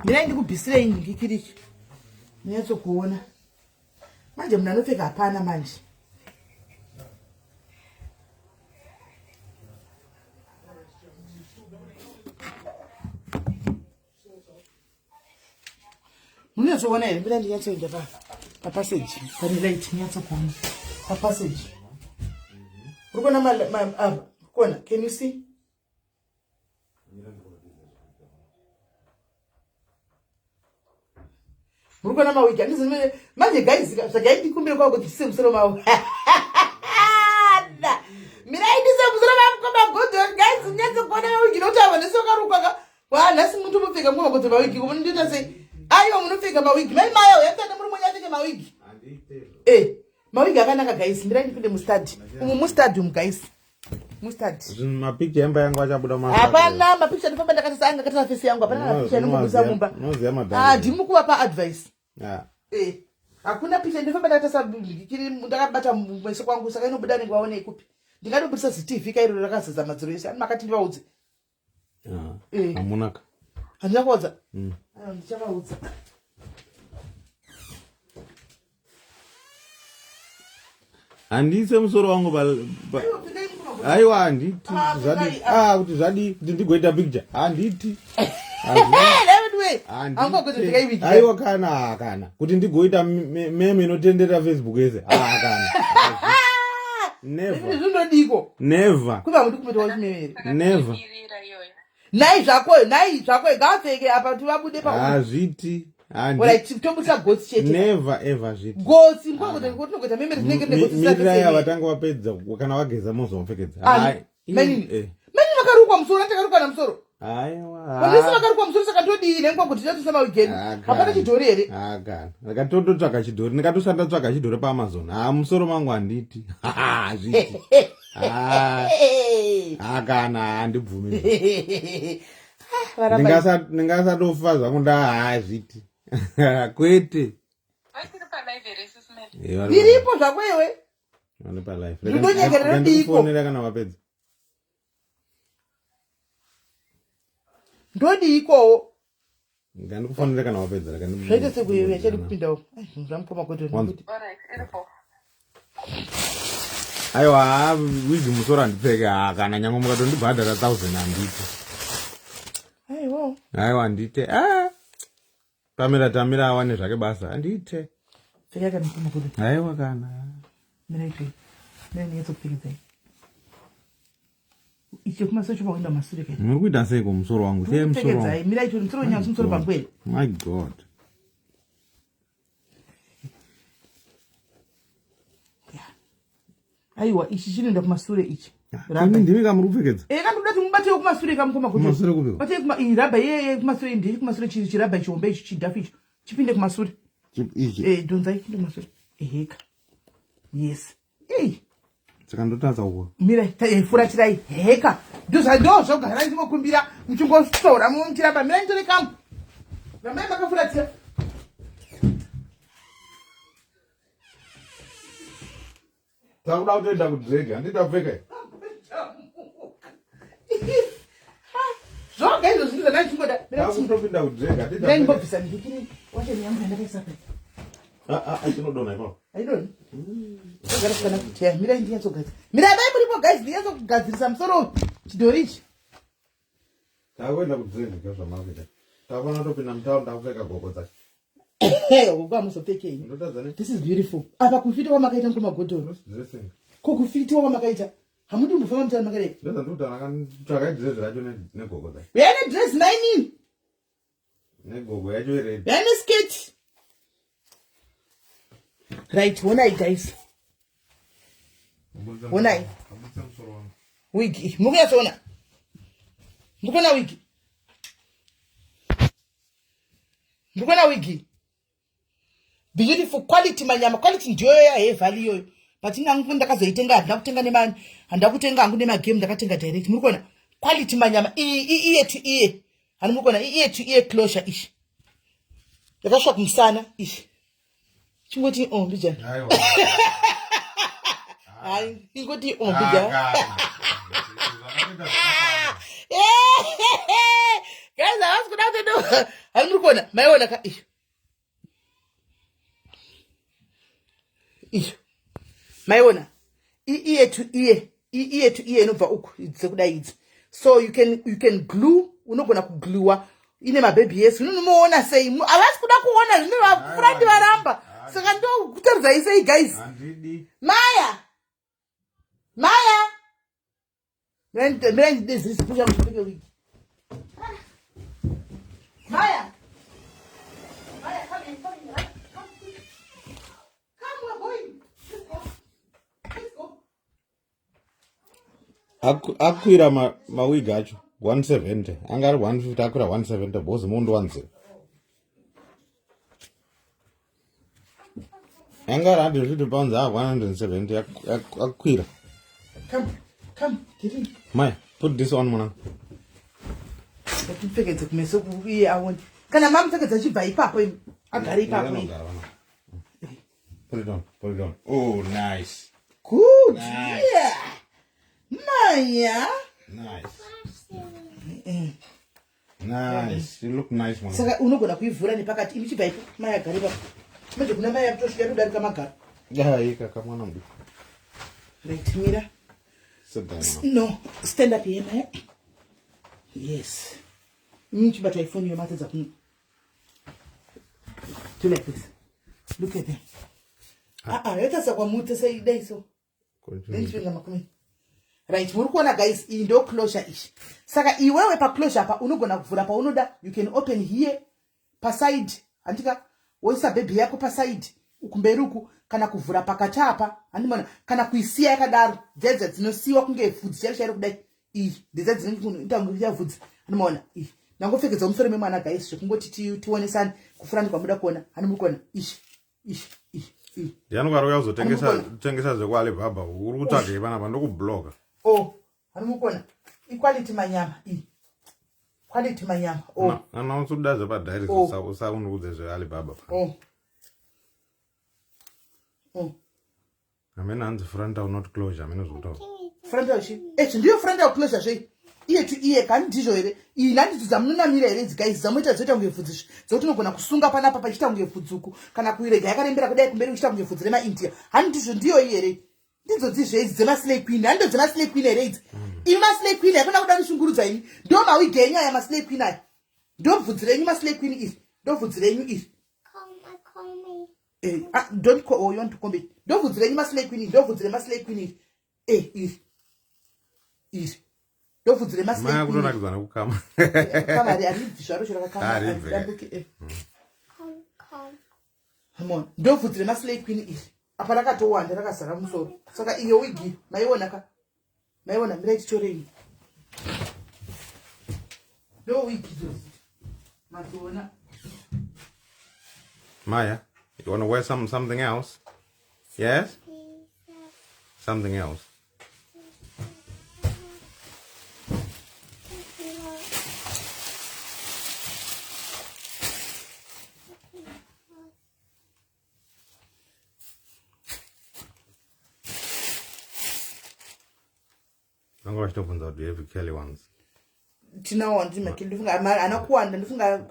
ndirai ndikubhisirei ngikirichi nyatsokuona manje munhu anopfeka hapana manje munatsoona here mbira ndinyatsoenda papaseji pane light nyatsokuona papaseji uri kuona kona can you see muri kuona mawigi andizimene manje guys zvagaindikumbire kwavo kuti tise musoro mavo mirai ndise musoro mavo kwamagodhoni guys nyatsokuona mawigi nokuti ava nesokarukaka nhasi muntu mupfeka mumagodho mawigi komu ndinoita sei aiwa munopfeka mawigi mai mayo yakutanda muri munyapfeke mawigi mawigi akanaka guys mirai ndipinde mustadi umu mustadi umu guys mustadi mapicha emba yangu achabuda hapana mapicha ndifamba ndakatasa katasa fesi yangu hapana mapicha anongobudisa mumba ndimukuva pa advice hakuna picha ndifamba ndakatasa kiri ndakabata meso kwangu saka inobuda nenge waonei kupi ndingatobudisa zitv kairo rakazadza madziro ese ani makati ndivaudze hamunaka handina kuudza ndichavaudza handise musoro wangu aiwa handiti zvadi kuti zvadi kuti ndigoita picture handiti aiwa kana kuti ndigoita meme inotenderera Facebook yese kana never nai zvako ngapfeke apa kuti vabude hazviti tombutsa gotsi chete never ever zviti gotsi ngokuti memeri dzinenge negotsimiraya vatanga vapedza kana wageza mozomupfekedza mani vakarukwa musoro atakarukwa namusoro aiwa vanese vakarukwa musoro saka ndodii nengwa kuti ndatosa mawigeni hapana chidhori here kana ndakatototsvaka chidhori ndikatosanda tsvaka chidhori paamazon musoro mangu handiti zviti kana handibvumi ndingasatofa zvangu zviti kwete achiri palive here SIS MELLY Viripo zvakwewe. Vane pa live. Ndinonyegerera ndiko. Ndikufonera kana wapedza. Ndodiko. Ndikufonera kana wapedza. Zvaita sekuyewe achadi kupindawo. Zvamukoma kuti. Alright, iripo. Aiwa, wigi musoro andipfeka kana nyange mukatondibhadhara 1000 andite. Aiwa andite. Tamira awane zvake basa andite. Pfeka kana mukoma kuti. Aiwa kana. Miraiti. Nani yatopfekedzai. Ichi kumaso chupa kuenda masure kai. Muri kuita sei kumusoro wangu? Sei musoro wangu? Miraiti musoro nyanzi musoro pambwele. My God. Aiwa, ichi chinoenda kumasure ichi. Ramba ndimi kamurupfekedza. Kandoda kuti mubate kumasure kamukoma kuti. Kumasure kupiko. Bate iraba ye kumasure ndiri kumasure chiraba ichombe ichi chidafi ichi. Chipinde kumasure. Ichi. Donzai chinde kumasure. Heka. Yes. Sakandotadza uko. Mira, furachirai heka. Ndo zvogara ndinokumbira muchingosora muchiraba mira ndore kamwe. Ramai makafuratira. Takuda kutoenda kudrega, handita kupfeka. Zvoga izvo zvinhu zvandichingoda. Takutopinda kudrega, handita kupfeka. Ndinobvisa ndikini wacho nyama yandakaisa pe. Chinodona ipapo. Aidoni. Zogara kana kuti mira ndiyazogadzira. Mira dai muripo guys ndiyazogadzirisa musoro chidorichi. Takuenda kudrega kazvamakuita. Takona topinda mutaunda takupfeka gogo dzake. Uba musopfekei. This is beautiful. Apa kufita kwamakaita ngomagodoro. Kokufitiwa kwamakaita. Hamudi mbofamba mutana makare. Ndoda ndutaga dress racho negogo dzake. Yana dress 9. Negogo yacho red. Yana skirt. Right, when I guys. When I. Wigi. Mukia sona. Mukona wigi. Mukona wigi. Beautiful quality manyama. Quality ndiyo ya value yoyo. But inga ndakazoitenga handina kutenga nemani. Handina kutenga hangu nemagame ndakatenga direct. Murikona quality manyama. Iye to iye. Hani murikona iye to iye closure ishi. Yakashwa kumsana ishi. Chingoti ombi jana. Aiwa. Ai, ingoti ombi jana. Guys, I was going to do. Hani murikona maiona ka ishi. Maiona ear to ear inobva uku dzekudaidzi. So you can glue, unogona kugluwa ine mababy yesu unomuona sei avasi kuda kuona zvine vafurandi varamba saka ndo kutaridza sei guys. Maya mira ndezisi pusha kupfeke wigi. Maya come in. Come, we're going. Let's go. Akwira mawigi acho 170 angari 150 akwira 170 bozi mundu 10 angari 150 pounds 170 akwira. Come, get in. Maya, put this on mwana. Kupfekedza kumeso kuiye aone kana mamupfekedza achibva ipapo agare ipapo. Put it on. Oh, nice. Good. Nice. Yeah. Maya. Nice. You look nice, man. Saka unogona kuivhura nepakati imichibva ipo Maya agare ipapo. Manje kuna Maya kutosvika kudarika magara. Ika kamwana mdu. Right, mira. Sit down. No, stand up here, Maya. Yes. Michibata iphone yomatedza kuno. Do like this. Look at them. Yotasa kwa mute say day so. Continue. Right, murikuona guys, iyi ndo closure ishi. Saka iwewe pa closure pa unogona kuvhura pa unoda, you can open here pa side. Andika woisa baby yako pa side, ukumberi uku kana kuvhura pakati apa, andimona kana kuisiya yakadaro, dzedze dzinosiwa kunge vhudzi chari kudai. Iyi ndedza dzinoita kunge vhudzi. Andimona iyi. Nangopfekedza musoro memwana guys, zvekungoti tionesana kufurani kwamuda kuona. Andimukona ishi. Ndianogara uyazotengesa zvekwa Alibaba uri kutsvaga ivana vandokubloga. Andimukona equality manyama iyi. Quality manyama. Kana usudaze pa diary usaunudze zve Alibaba. Amena hands frontal not closure. Amena zoto. Frontal shi. Ndiyo frontal closure shi. Iye tu iye kani ndizo ere. Ilandi tuzamnunamira ere guys zamuita zoita ngevudzi. Zokuti unogona kusunga panapa pachita ngevudzuku kana kuirega yakarembera kudai kumberi uchita ngevudzi rema India. Hani ndizvo ndiyo ere. Ndidzo dzizve idzi dzema slay queen. Hando dzema slay queen ere idzi. Ima slay queen yakona kuda kushungurudza ini. Ndo mawigi enyu aya ma slay queen aya. Ndo bvudzi renyu ma slay queen iri. Ndo bvudzi renyu iri. Don't call or you want to come back. Don't put the slay queen. Don't put the slay queen. Is. Don't put the slay queen. Come. Come on. Don't put the slay queen. Is. Aparaka to one. There are some so. So that you wigi. My own. My own. I'm ready to ring. No wigi. Matuna. Maya. You want to wear something else? Yes? Something else. I'm going to open the every Kelly ones. Tinawo makili ndifunga anakuwanda ndifunga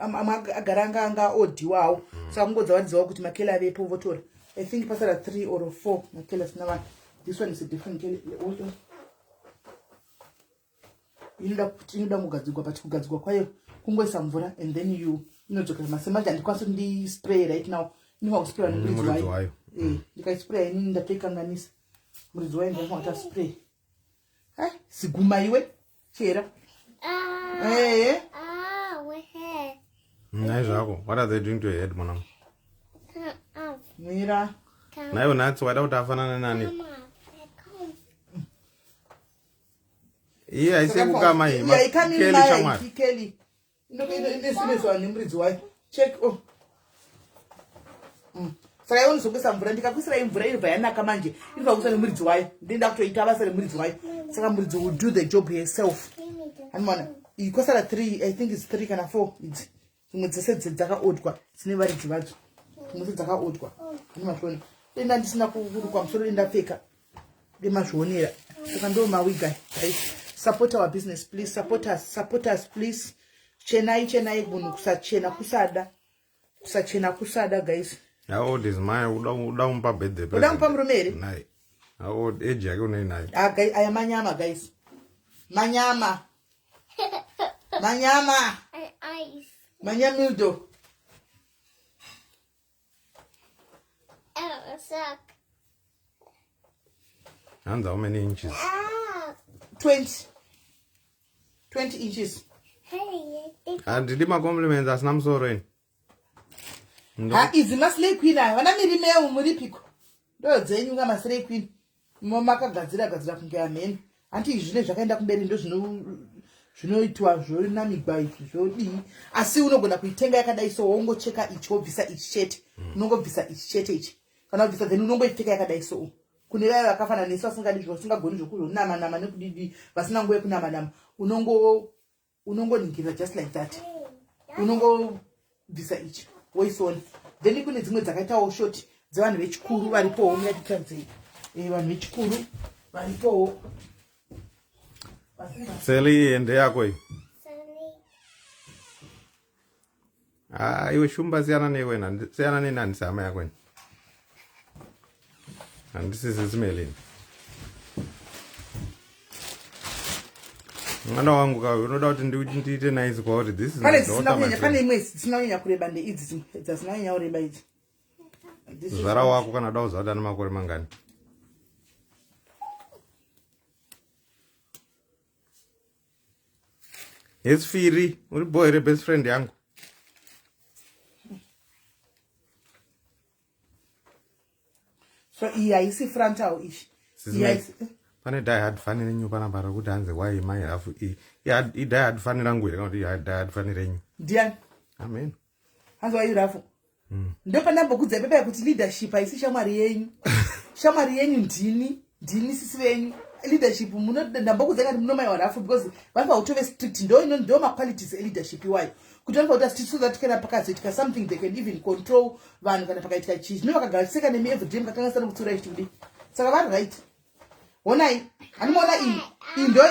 agaranga anga odiwawo saka kungodza wadizawo kuti makili avepo votora. I think pasara 3 or 4 makili sina vanhu. This one is a different kili. Inoda kugadzigwa but kugadzigwa kwayo kungoisa mvura and then you inodzokera masemanje andikwanisa ndi spray right now. Inofa kuspray muridzi wayo. Ndikaispray ini ndapekanganisa muridzi wayo ndinofa spray. Siguma iwe chera. Nice. What are they doing to your head, Mona? Mira. Now that's why I don't have an. Yeah, I say, yeah, I can't even Kelly. No, this is one number why. Check. Oh. So I also get some brand. I was saying, brave, and I come in. If I was a number why, then after it, I was a number why. Somebody will do the job herself. And man, you cost her 3, I think it's 3 and 4. It's said Zaka Odqua. It's never rich. Zaka Odqua. Then I just not come so in that faker. They must one here. You can do my wig guy. Support our business, please. Support us, please. Chennai, Bunukusa, Chena Kusada, guys. How old is my down puppet? Down Pamromeri? How old age are you night? I am Manyama, guys. Manyama. Manyamildo. And how many inches? 20 inches. And did my compliments as I'm sorry. Is the Masley Queen? When I made a Muripico. Those then you got my slay queen. Momaka Gazilla Gazakin. Until you can up bed in those no it was really nami by it. I see no gonna pretend I can so ongo checker each or visa each shit. No go visa each shit. Cannot visa the no way take a so. Kunera Kafana and Sasanga Josinga Gonjo, Nama Nama, was not working Madam. Unongo Nikita just like that. Unongo visa each. Voice on. Then you couldn't make a shot. The one which Kuru Varipo, let can say. One which Kuru Varipo. Sally and Deakoi. You shumba Ziana and Ziana and Samaquin. And this is smelling. I know I'm going to do it nice about this. It's not in your crib and it does not your rebate. Zarawa can do that and Makor Mangan. It's Firi, boy, the best friend, young. So, yeah, you see frontal ish. Yes. Pane died funny in you, Panabara, good answer. Why you might have he died funny language, or he died funny rain. Dear, Amen. That's why you have. Ndopanda bokuti pepe kuti leadership aisi shamwari yenyu. Shamwari yenyu ndini sisi wenyu. Leadership muno ndambokuti ngati muno mai warafu because vanhu vautove strict ndo ma qualities e leadership iwayo. Kutamba kuti still that kana pakazoitika something they can even control vanhu kana pakaitika cheese. No vakagarisika nemi every day mukatanga sana kutsura ichidi. Saka vari right. Onai, animona ndo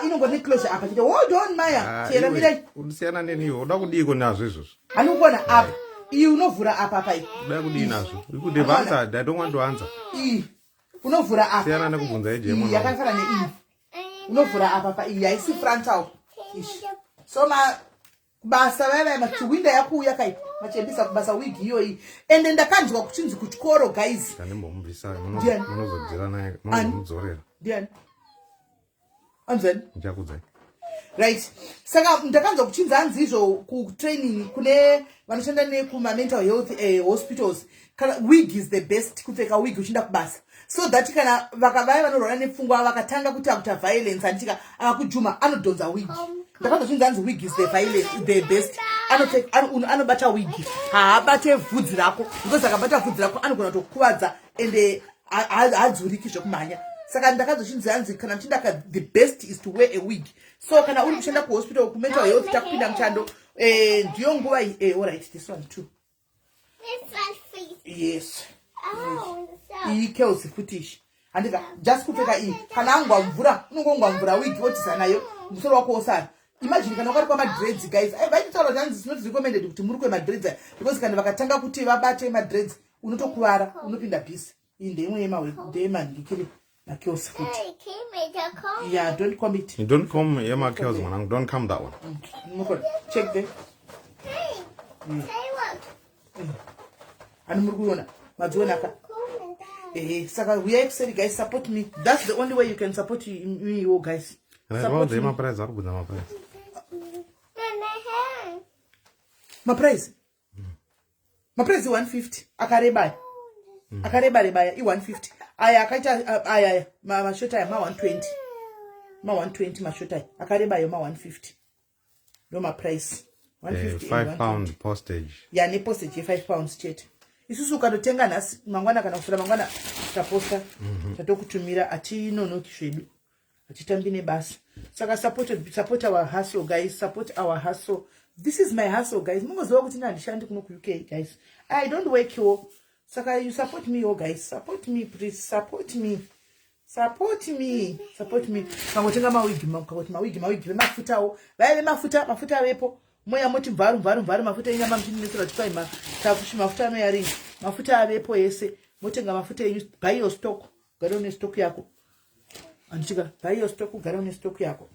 inongone closure apa chito. Hold on Maya. Chera midai. Udisiyana neniwo, uda kudiko nazvo izvozvo. Anongona apa. Iyi unovhura apa apa iyi. Uda kudii nazvo. Ikuti vanza, I don't want to answer. Iyi unovhura apa. Siyana nekubvunza ejemo. Iyi yakafana neiyi. Unovhura apa apa iyi haisi frontal. So basa veve machiwinda yakuuya kai machembisa kubasa wig iyo iyi. Ende ndakanzwa kuchinzi kuchikoro guys. Ndanimbomubvisa munozodzira naye munozomudzorera. Diani. Anzweni? Ndichakudzai. Right. Saka ndakanzwa kuchinzi hanzi izvo kutraining kune vanoshanda nekuma mental health hospitals. Kana wig is the best kupfeka wig uchinda kubasa. So that kana vakavaya vanorwara nepfungwa vakatanga kutakuta violence andika akakujuma anodonza wig. Ndakanzwa kuchinzi hanzi wig is the best. Anobata wig. Haabate vhudzi rako. Because akabata vhudzi rako anogona kutokuvadza ende hadzuriki zvokumhanya. Saka ndakanzwa kuchinzi hanzi kana uchinda the best is to wear a wig. So kana uri kushanda kuhospital kumental health takupinda muchando ndiyo nguva alright this one too. This one face. Yes. Oh, Iyi chaos footish. Andika just kupfeka iyi kana angwa mvura unongongwa mvura wig wotisa nayo musoro wako osara. Imagine kana ukari kwa dreads guys. Vaitaura kuti it's not recommended kuti muri kwa dreads because kana vakatanga kuti vabate dreads unotokuvara unopinda peace. Iyi ndeimwe yemangikiri na chaos foot. Hey, can you make a comb? Yeah, don't commit. You don't come Yama Chaos man. Don't come that one. Check there. Hey, say what? And Murguna, Mazuanaka. Comb and down. Saka, we are excited, guys. Support me. That's the only way you can support me, you guys. Support me. My price. My price. My price is 150. Akareba. Akareba rebaya. 150. Aya akaita aya mashota ya 120. 120 mashota. Akareba yo 150. No my price. 150. £5 postage. Ya ni postage £5 straight. Isusu ukatotenga nasi mangwana kana kusura mangwana taposta tatokutumira atinonoki zvedu atitambine basa. Saka support our hustle guys, support our hustle. This is my hustle guys. Mungoziva kuti ndishandi kuno ku UK guys. I don't work here. Saka you support me guys. Support me please. Support me. Kangotenga mawigi mafutawo. Vaile mafuta vepo. Moya moti mvaru mafuta inyama mchini nesura chikaima tafushi mafuta anoyaringa mafuta avepo yese motenga mafuta yenyu buy your stock gara une stock yako andichika buy your stock gara une stock yako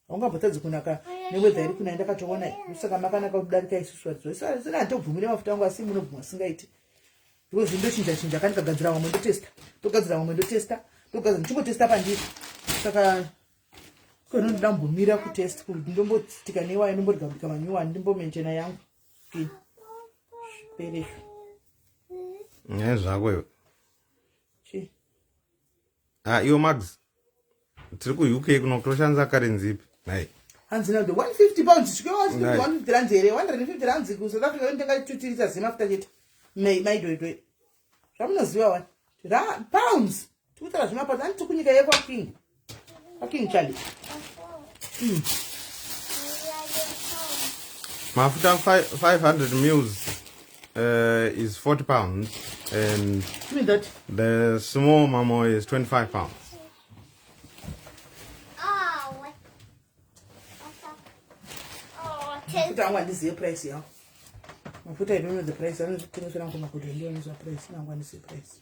aungambotadzi kunaka newedha iri kunaenda katoona usaka makanaka kudarika isusu wadzo sina antobvumire mafuta angu asi munobvuma singaiti because ndochinja kandi kagadzira vamwe ndotesta ndichingotesta pandiri saka kono ndambomira kutest kuti ndombotika newayo ndomborega kubika manyuwa ndimbomenjena yangu pere zvako iwo max tiri ku UK kuno kutoshandisa currency ipi nai hanzi nado 150 pounds chikwa 150 rand here 150 rand ku South Africa ndenga 2 liters zemafuta chete maidoidoi zvamunoziva wani pounds 2000 zvimapounds anditi kunyika yekwa king Charlie. Mafuta 500 mils is £40 and give me that. The small mamo is £25. Mafuta I want this is price yeah. Mafuta I don't know the price. I don't think it's going to go down the price. I want this price.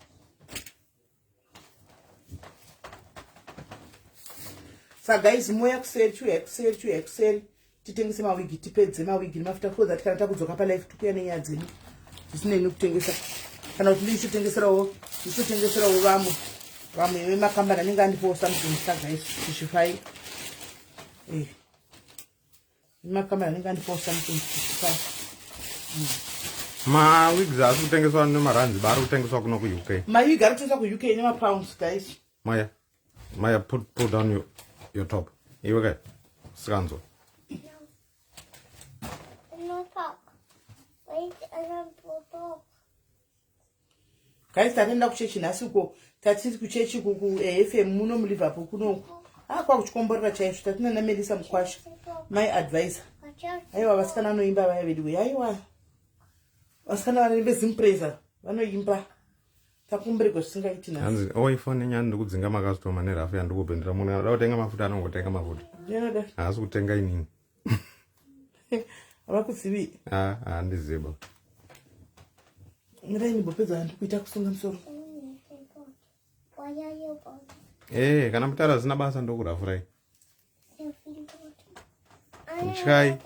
So guys, moya kuseri titengese mawigi tipedze mawigi mafuta for that kana takudzoka pa life tukuya nenyaya dzenyu zvisinei kutengesa kana kuti ndichitengeserawo vamwe vemakambani anenge andiposa mutenisa guys kuchifai vemakambani anenge andiposa mutenisa kuchifai mawigs ari kutengeswa nemaranzi ari kutengeswa kuno ku UK mawigi ari kutengeswa ku UK nemapounds guys Maya put down your top. You okay? Scanzo. No top. Wait, I don't put top. Guys, tatenda kuchechi nasuko tatiri kuchechi ku FM muno mu Liverpool kuno kwa kuchikomborera chaizvo tatina na Melissa Mkwasha my advisor. Watch out. Aiwa vasikana vanoimba vaya vedu. Aiwa. Vasikana vanoimba zimpraiser. Vanoimba. Takumbriko zvisingaiti nhasi. Hanzi oifone nyani ndikudzinga makastoma nerafu yandikupindira munhu anoda kutenga mafuta anongotenga mafuta. Ndinoda. Haasi kutenga inini. Avakuzivi. Handiziba. Ngirai ndopedza ndikuita kusunga musoro. Why are you both? Kana mutara zina basa ndokurafurai. I Chai.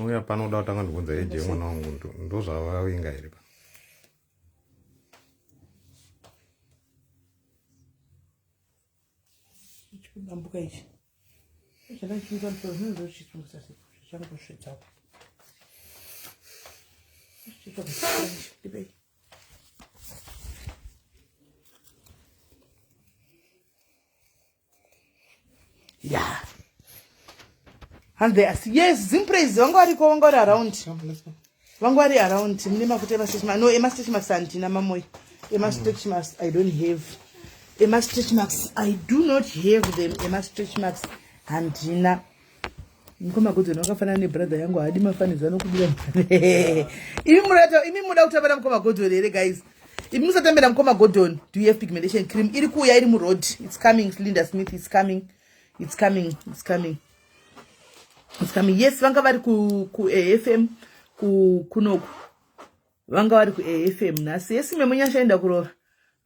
Uya panoda kutanga ndikudza eje mwana wangu ndozvavavinga here pa. Ndambuka ichi. Chana chiita musoro zvinozo chitungusa chakutosvitsa. Yeah. And there's yes, Zimpraise, Wangari around. Wangari around. Minima Kutema, no, Emma Stitch Max Santina Mamoy. Emma Stitch Max, I don't have. Emma Stitch Max, I do not have them. Emma Stitch Max, Antina. Nkoma kuto nokafana ne brother yangu hadi mafaniza nokubira. Imi muda utabara mkoma godon ere guys. Imi musatambira mkoma godon. Do you have pigmentation cream? Iri kuya iri mu road. It's coming. Linda Smith is coming. It's coming. It's coming. It's coming. Yes, vanga vari ku AFM kunoku. Vanga vari ku AFM nasi. Yes, memunyashaenda kurova.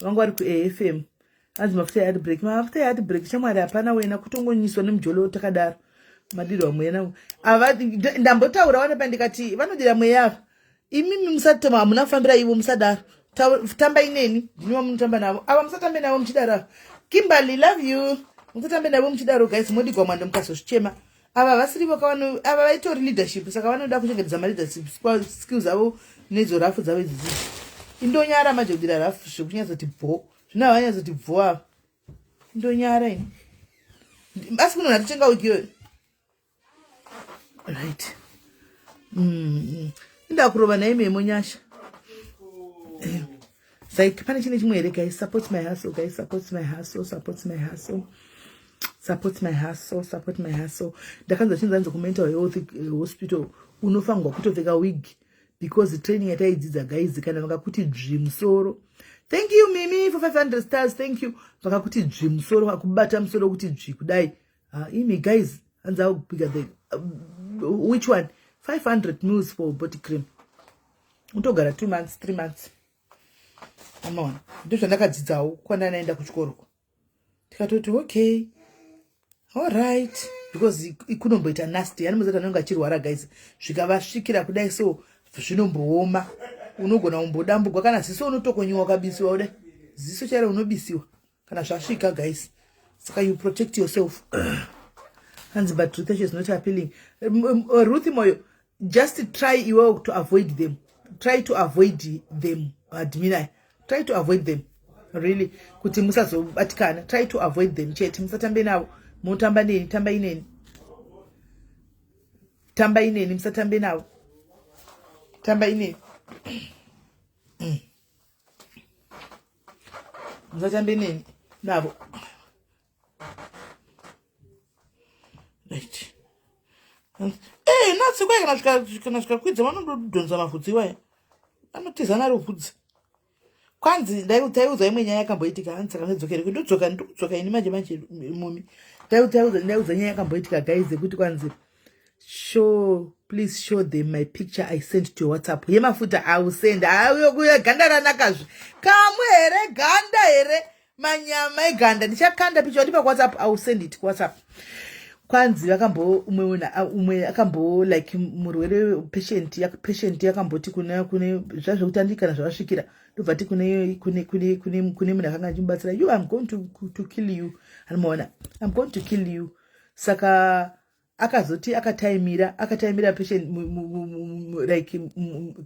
Vanga vari ku AFM. Anzi mafuta ya break. Mafuta ya break chamwari hapana wena kutongonyiswa nemjolo takadaro. Madiro mwena ava ndambotaura wana pandikati vanodira mweya imimi musatama munafambira ivo musadaro tamba ineni ndinwa munotamba navo ava musatambe navo muchidaro Kimberly love you musatambe navo muchidaro guys modigwa mwando mukazozvichema ava vasirivo kavano ava vaitori leadership saka vanoda kuchengetedza leadership skills avo nedzo rafu dzavo idzizi indonyara manje kudira rafu zvekunyazoti bho zvino havanyazoti bho ava indonyara ini asi kuno natitenga ukiyo right. Inda kurova naime monyasha. Like pane chine chimwe here guys, support my hustle guys, support my hustle, support my hustle. Support my hustle, support my hustle. Ndakanza chinzanzo ku mental health hospital unofangwa kutopfeka wig because the training yataidzidza guys kana vakakuti musoro. Thank you Mimi for 500 stars, thank you. Vakakuti musoro akubata musoro kuti kudai. Imi guys anza bigger the which one 500 mils for body cream utogara 2 months 3 months amaona ndizvo ndakadzidzawo kwanda naenda kuchikoro tikatoti okay all right because ikunomboita nasty anomuzata nonga chirwara guys zvikavasvikira kudai so zvinombooma unogona umbodambugwa kana ziso unotokonyiwa kabisiwa kudai ziso chare unobisiwa kana zvasvika guys saka you protect yourself. Hands but truth is not appealing. Ruth Moyo, just try you to avoid them. Try to avoid them. Admina. Try to avoid them. Really. Kuti musazo batikana. Try to avoid them. Chet musatambe nawo. Mutamba nini, tamba ineni. Tamba ineni, musatambe nawo. Tamba ineni. Musatambe nini. Nabo. Right. Natsi kana zvikakwidza vanondodhonza mavhudzi iwaya anotiza naro vhudzi kwanzi ndaiudza imwe nyaya yakamboitika hanzi saka ndidzokereku ndodzoka ini manje mumi ndaiudza nyaya yakamboitika guys yekuti kwanzi please show them my picture I sent to your WhatsApp yemafuta ausend ayokuya ganda ranakazve kamwe here ganda here manyama eganda ndichakanda picha ndipa WhatsApp ausend it WhatsApp kwanzi umwe akambo like murwere patient yakamboti kune zvazvekutandikana zvavasvikira ndobvati kune munhu akanga achimubatsira I'm going to kill you anomaona I'm going to kill you saka akazoti akataimira patient like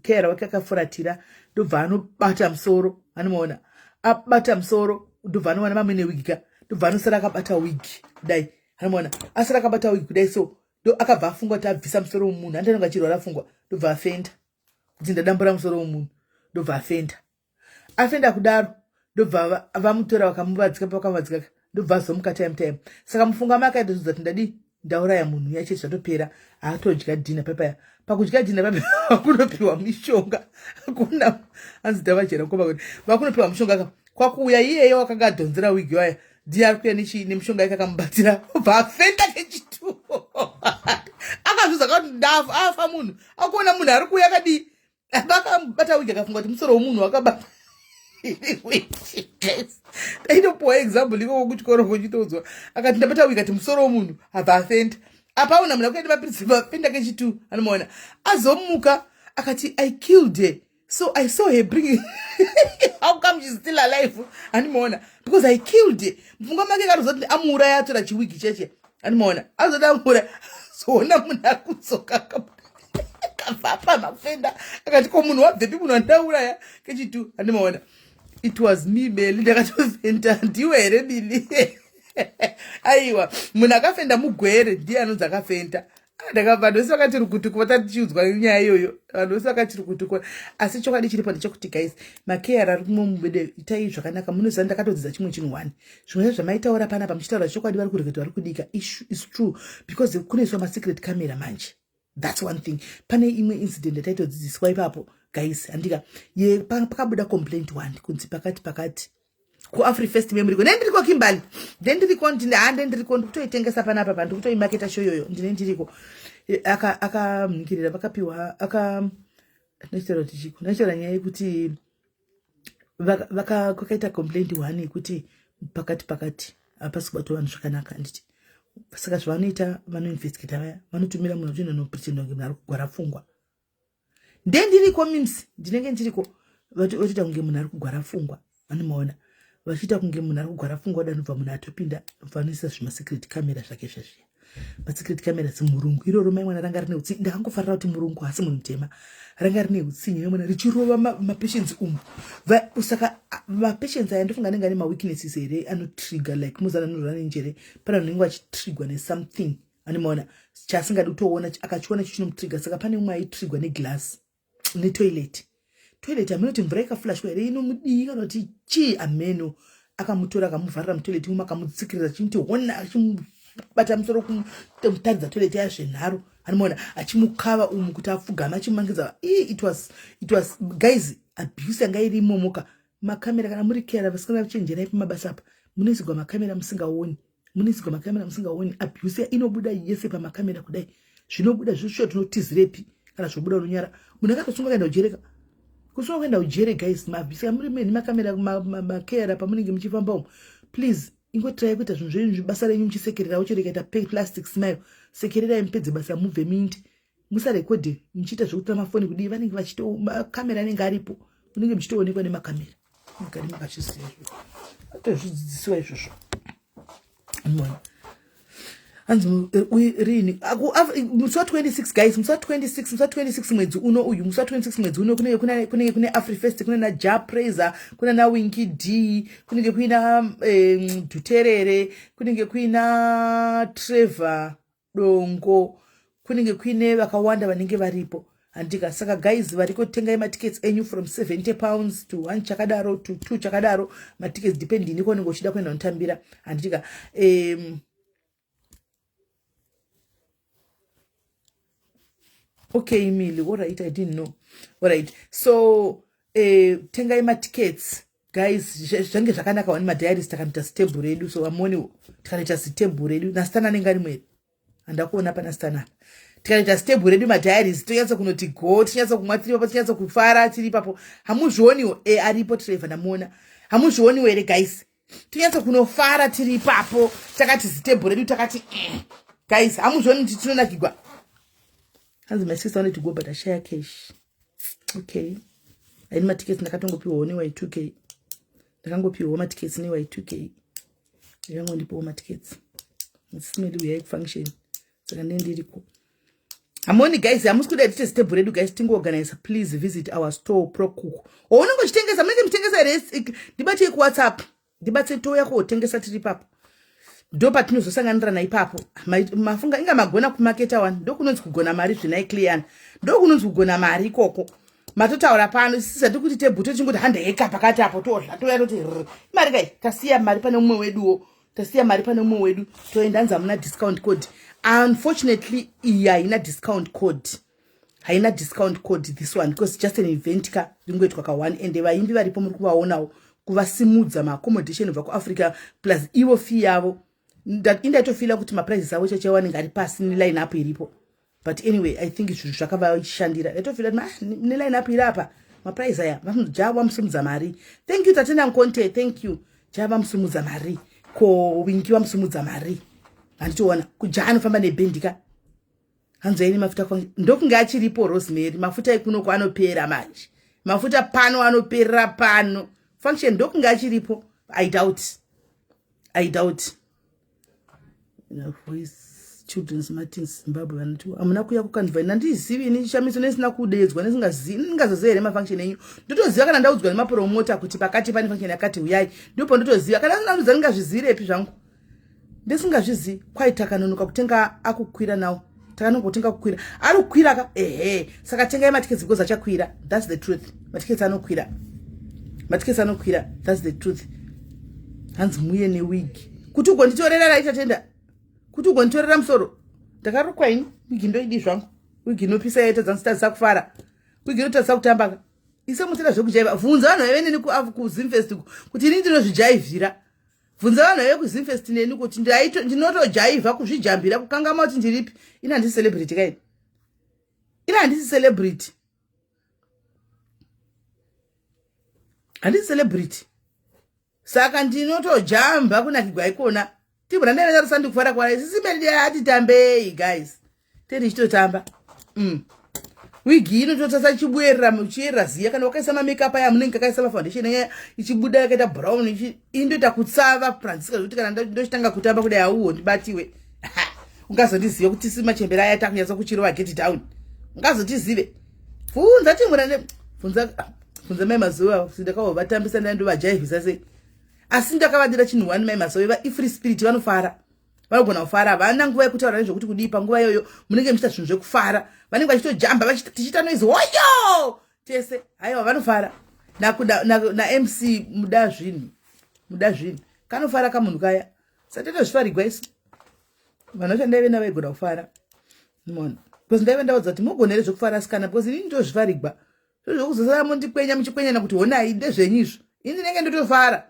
care wake akafuratira ndobva anobata musoro anomaona abata musoro ndobva anowana mamwe wigika ndobva anosara akabata wigi kudai anomaona asara akabata wigi kudai so ndo akabva afungwa kuti abvisa musoro womunhu andanonga achirwara afungwa ndobva afenda kuti ndadambura musoro womunhu ndobva afenda kudaro ndobva vamutora vakamuvadzika pakamuvadzika ndobva azomuka time saka mufunga make aitozvidza kuti ndadi ndauraya munhu yacho zvatopera aatodya dhina papaya pakudya dhina papaya vakunopiwa mishonga hakuna hanzi ndavachera kukomba kuti vakunopiwa mishonga kwakuuya iyeyo wakanga adhonzera wigi waya ndiye ari kuya nemishonga yake akamubatsira obva afenda nechituo akazviza kuti ndafa munhu akuona munhu ari kuya akadii vakamubata wigi akafunga kuti musoro womunhu wakabata taitopuwa example iko kuchikoro kochitodzwa akati ndabata wigi ati musoro womunhu abva afenda apaona munhu akuenda mapirisi vafenda kechitu anomaona azomuka akati I killed her so I saw her bringing how come she's still alive anomaona because I killed her mfunga make karuza kuti amuuraya atora chiwigi cheche anomaona azoda amuuraya zoona munhu akutsoka kavapa mafenda akati ko munhu wabvepi munhu andauraya kechitu anomaona it was me Melly ndakatofenda ndiwe here Billy aiwa munhu akafenda mugwere ndiye anonzi akafenda vanhu vese vakati rukutuku vatatichiudzwa nyaya iyoyo vanhu vese vakati rukutuku asi chokwadi chiripo ndechekuti guys makeara ari kumo mubede itai zvakanaka munoziva ndakatodzidza chimwe chinhu wani zvimwe zvamaitaura panapa muchitaura chokwadi vari kureketa vari kudika is true because kunoiswa masecret camera manje that's one thing pane imwe incident yataitodzidziswa ipapo guys handika pakabuda complaint one kunzi pakati kuAfrifest memory nendiriko Kimbali ndendiriko ndendiriko ndikutoitengesa panapa pandikutoimaketa show yoyo ndinendiriko akamhingirira vakapiwa nechero tichiko nechero nyaya yekuti kwakaita complaint one yekuti pakati apasi kubatwa vanhu zvakanaka nditi saka zvavanoita vanoinvestigata vaya vanotumira munhu kuti nopretenda kunge munhu ari kugwara pfungwa ndendiriko means ndinenge ndiriko vatoita kunge munhu ari kugwara pfungwa vanomaona vachiita kunge munhu ari kugwara pfungwa danobva munhu atopinda vanoisa zvimasecret camera zvake zvazviya masecret camera dzimurungu iroro mai mwana ranga rine utsinye ndakangofarira kuti murungu hasi munhu mutema ranga rine utsinye mai mwana richirova mapatients umu saka mapatients aya ndofunga anenge ane maweaknesses here anotrigger like muzana anorwara nenjere pane vanhu vanenge vachitrigwa nesomething anomaona chaasingadi kutoona akachiona chichinomutrigger saka pane umwe aitrigwa neglass netoilet hamunoti mvura ikaflashwa here inomudii kana kuti chii ameno akamutora akamuvharira mutoilet umwe akamutsikirira chimuti hona achimubata musoro kumutaridza toilet yazvenharo anomaona achimukava umu kuti apfugama achimangidza it was guys abuse yanga iri imomoka makamera kana muri kera vasikana vachenjerai pamabasa apa munoisigwa makamera musingaoni abuse inobuda yese pamakamera kudai zvinobuda zvosho tinotizirepi kana zvobuda unonyara munhu akatosunga kaenda kujereka kusunga kuenda ujere guys mabvisi amuri meni makamera makera pamunenge muchifamba umu please ingotirai kuita zvinhu zvenyu basa renyu muchisekerera uchirekaita plastic smile sekererai mupedze basa mubve minti musarekodhe muchiita zvekutora mafoni kudii vanenge vachito makamera anenge aripo munenge muchitoonekwa nemakamera mugari makazviziva izvozvo atozvidzidzisiwa izvozvo hanzi rini musi wa26 guys musi wa26 mwedzi uno uyu musi wa26 mwedzi uno kunenge kune Afrifest kuna na Japraiser kuna na Winky D kunenge kuina Duterere kunenge kuina Trevor Dongo kunenge kuine vakawanda vanenge varipo handika saka guys variko tengai matickets enyu from 70 pounds to 1 chakadaro to 2 chakadaro matickets depending niko ningo chida kuenda kutambira handika okay Emily, all right, I didn't know. All right, so tengai ma tickets guys zvange zvakanaka wani madiaries takanita stable redu so amoni takanita stable redu na stana nengari mweri andakuona pana stana takanita stable redu madiaries tonyatsa kunoti go tinyatsa kumwa tiri papo tinyatsa kufara tiri papo hamuzvioniwo aripo Trevor namuona hamuzvioniwo here guys tinyatsa kunofara tiri papo takati stable redu takati guys hamuzvioni kuti tinonakigwa. Hands my sister wanted to go but I share cash. Okay. I need my tickets ndakatongopiwa newa 2k. Ndakangopiwa my tickets newa 2k. Ndakangondipiwa my tickets. SIS MELLY we have function. Saka ndiriko. Amoni guys, amusikuda tite stable redu guys tingo organize please visit our store Pro Cook. Onongo chitengesa munenge mutengesa res dibate ku WhatsApp. Dibate to yako utengesa tiri papo. Ndopa tinozosanganira na ipapo mafunga inga magona kumaketa one ndokunonzi kugona mari zvinai clear ndokunonzi kugona mari ikoko matotaura pano sisati kuti tebhuto chingoti handa eka pakati apo todla toya toti mari kai tasiya mari pane umwe weduwo tasiya mari pane mumwe wedu toenda hanzi hamuna discount code. Unfortunately iyi haina discount code, haina discount code this one, because just an event ka ringoitwa ka 1 ende vaimbi varipo muri kuvaonawo kuvasimudza maaccommodation kubva kuAfrica plus ivo fee yavo. Indatofila kuti maprices avo chachawanenge ari pasi neline up iripo, but anyway I think zvinhu zvakavashandira. Ndatofila neline up iri apa maprice aya java musumudza mari. Thank you Tatenda Nkonte, thank you. Java musumudza mari ko wingi wa musumudza mari. Anditoona kuja anofamba nebhendika hanzweni mafuta kwangu ndokunge achiripo Rosemary. Mafuta ekuno kwanopera manje, mafuta pano anoperera pano, function ndokunge achiripo. I doubt voice children's Martins Zimbabwe vanoti amuna kuya kukanzwa nandizivi ini shamiso nesina kudedzwa nesingazoziva here mafunction enyu. Ndotoziva kana ndaudzwa nemapromota kuti pakati pane function yakati uyai, ndipo ndotoziva. Kana ndinanudza ndingazvizivirepi zvangu, ndisingazvizivi. Kwai takanonoka kutenga akukwira nawo, takanongotenga kukwira ari kukwira ka saka tengai matiketsi because achakwira. That's the truth. Matiketsi anokwira, that's the truth. Hanzi muye newig kuti ugonditorera raitatenda, kuti ugonditorera musoro. Ndakarukwa ini wigi ndoidi zvangu, wigi inopisa yaita dzanzitadzisa kufara, wigi inotadzisa kutambaka. Ise mutira zvekujaiva. Bvunza vanhu vaveneni kuZimfest kuti ini ndinozvijaivhira. Bvunza vanhu vave kuZimfest neni kuti ndinotojaivha kuzvijambira kukangama kuti ndiripi. Ina handisi celebrity kaini, handisi celebrity. Saka ndinotojamba kunakigwa ikona. Tibura ndene rusandi kufara kwa SIS MELLY atitambei guys. Teni chitotamba. Wigi inototasa chibwerera muchira ziya kana wakaisa makeup aya munenge kaisa foundation aya ichibuda yakaita brown indoita kutsava Francisca kuti kana ndochitanga kutamba kudai auwo ndibatiwe. Ungazondiziva kuti simachembera aya takunyatsa kuchirova get down. Ungazotizive. Funza timura funza mai mazuva sindakawo vatambisa ndando vajaivisa sei. Asi ndakavadira chinhu wani mai mazuva ifree spirit vanofara. Vanogona kufara, vana nguva yekutaura nezvokuti kudii panguva iyoyo munenge muchita zvinhu zvekufara. Vanenge vachitojamba vachiita noise hoyo tese. Haiwa vanofara. Na MC mudazvini kanofara kamunhu kaya. Satotozvifarigwa isi. Vanoti ndaivenda vaigona kufara. Mona. Because ndaivenda udza kuti mugonere zvekufara sikana because ini ndozvifarigwa. Zvokuzosara mundikwenya muchikwenyana kuti honai ndezvenyizvo. Ini ndinenge ndotofara.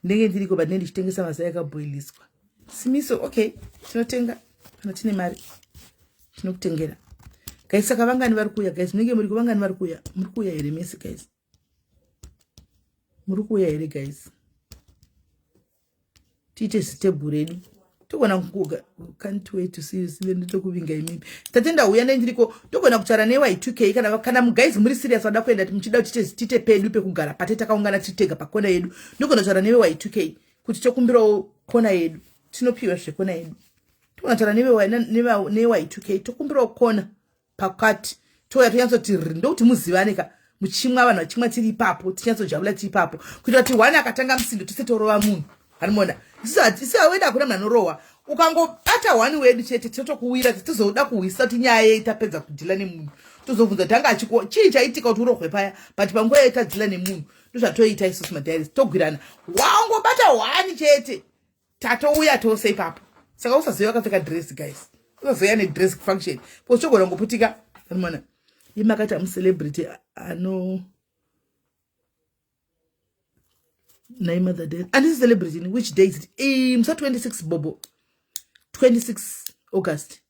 Ndenge ndiriko but ndichitengesa masai akaboiliswa. Simiso okay, tinotenga kana tine mari. Tinokutengera. Guys saka vangani vari kuya guys, munenge muri kuvangani vari kuya. Muri kuya here mesi guys. Muri kuya here guys. Tiite stable ready. Togona kukuga can't wait to see you sile nditokuvinga imimi. Tatenda uya ndiriko togona kuchara neY2K kana guys muri serious wada kuenda muchida tite pedu pekugara pateta kaungana titega pakona yedu. Ndogona kuchara neY2K kuti tokumbira kona yedu. Tinopiwa zvekona yedu. Togona kuchara neY2K tokumbira kona pakati. Toya toyanzoti ndokuti muzivanika muchimwa vanhu vachimwa tiri ipapo tichansojabula tiri ipapo kuti kuti wana akatanga musindo tisetorova munhu. Hanimona. Isi awenda kuna manorowa. Ukangobata wani wedu chete totokuwira tizoda kuwisa kuti nyaya itapedza kudhila nemunhu. Tozobvunza tanga achiko chii chaitika kuti urogwe paya but panguva itadzila nemunhu. Ndozvatoita isusu madiaries togwirana. Wangobata wani chete tatouya tose ipapo. Saka usazoya akapfeka dress guys. Usazoya nedress function. Pochogona ngoputika. Hanimona. Imakati amucelebrity ano name of the day. And this is celebrating which day is it? 26 Bobo. 26 August.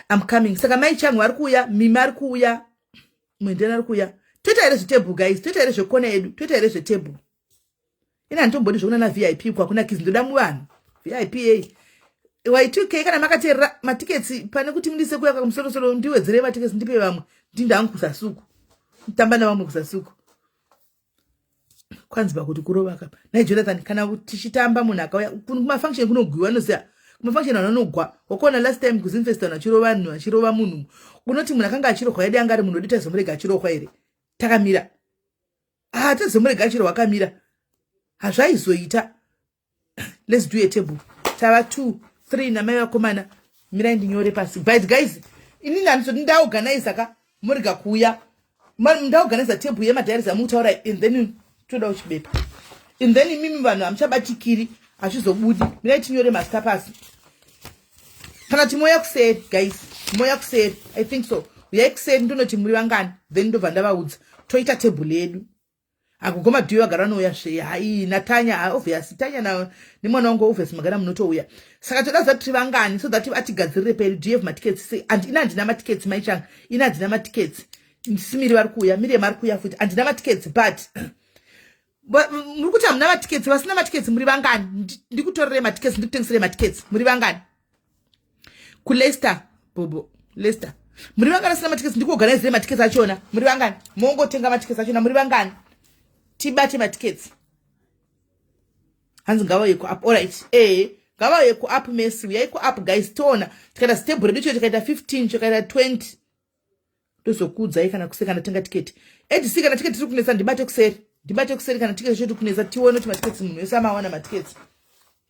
I'm coming. Saka mai changu warikuya, mimari kuya, mwendena warikuya. Twitter ere table guys. Twitter ere kona edu. Twitter ere table. Ina ntombodi zvona na VIP kwa kuna kizi ndoda muvanhu. VIP Y2K kana makatera matiketsi pane kuti mundise kuya kamusoro ndiwedzere matiketsi ndipe vamwe. Ndindangu kusasuku. Ntamba na vamwe kusasuku. Kwanziba kuti kurova kapa. Na Jonathan kana tichitamba munhu akauya kuma function kunogwiwa noziya. Kuma function anonogwa. Wakona last time kuZimfest achirova munhu. Unoti munhu akanga achirokwa yedi angari munhu odita zomurega achirokwa here. Takamira. Tazomurega achirokwa akamira. Hazvaizoita. Let's do a table. Tava 2, 3 na mai vakomana. Mira ndinyore pasi. But guys, ini ndaorganize ka murega kuya. Ndaorganize table yemadiaries amutaura and then toda uchibepa. and then imimi vanhu hamuchabatikiri hachizobudi mirai tinyore mazita pasi kana kuti moya kuseri guys moya kuseri I think so uyai kuseri ndonoti muri vangani then ndobva ndavaudza toita tebhuri yedu agogoma dhiyo vagara vanouya zve hai natanya obviously tanya nemwana wangu obviously magara munotouya saka toda kuziva tiri vangani so that atigadzirire peri do you have matickets ina handina matickets maichanga ina handina matickets simiri vari kuuya miri mari kuuya futi handina matickets but muri kuti hamuna matickets vasina matickets muri vangani ndikutorere matickets ndikutengesere matickets muri vangani kuLeicester bobo Leicester muri vangani asina matickets ndikuorganizire matickets achona muri vangani mongotenga matickets achona muri vangani tibate matickets hanzi ngava yeko up alright ngava yeko up Messi uyai ku up guys tona tikaita stable redu tikaita 15 tikaita 20 tozokudzai kana kusekana tenga ticket edisi kana ticket tiri kunesa ndibate kuseri kana ticket zvedu kunesa tione kuti matickets munhu wese amawana matickets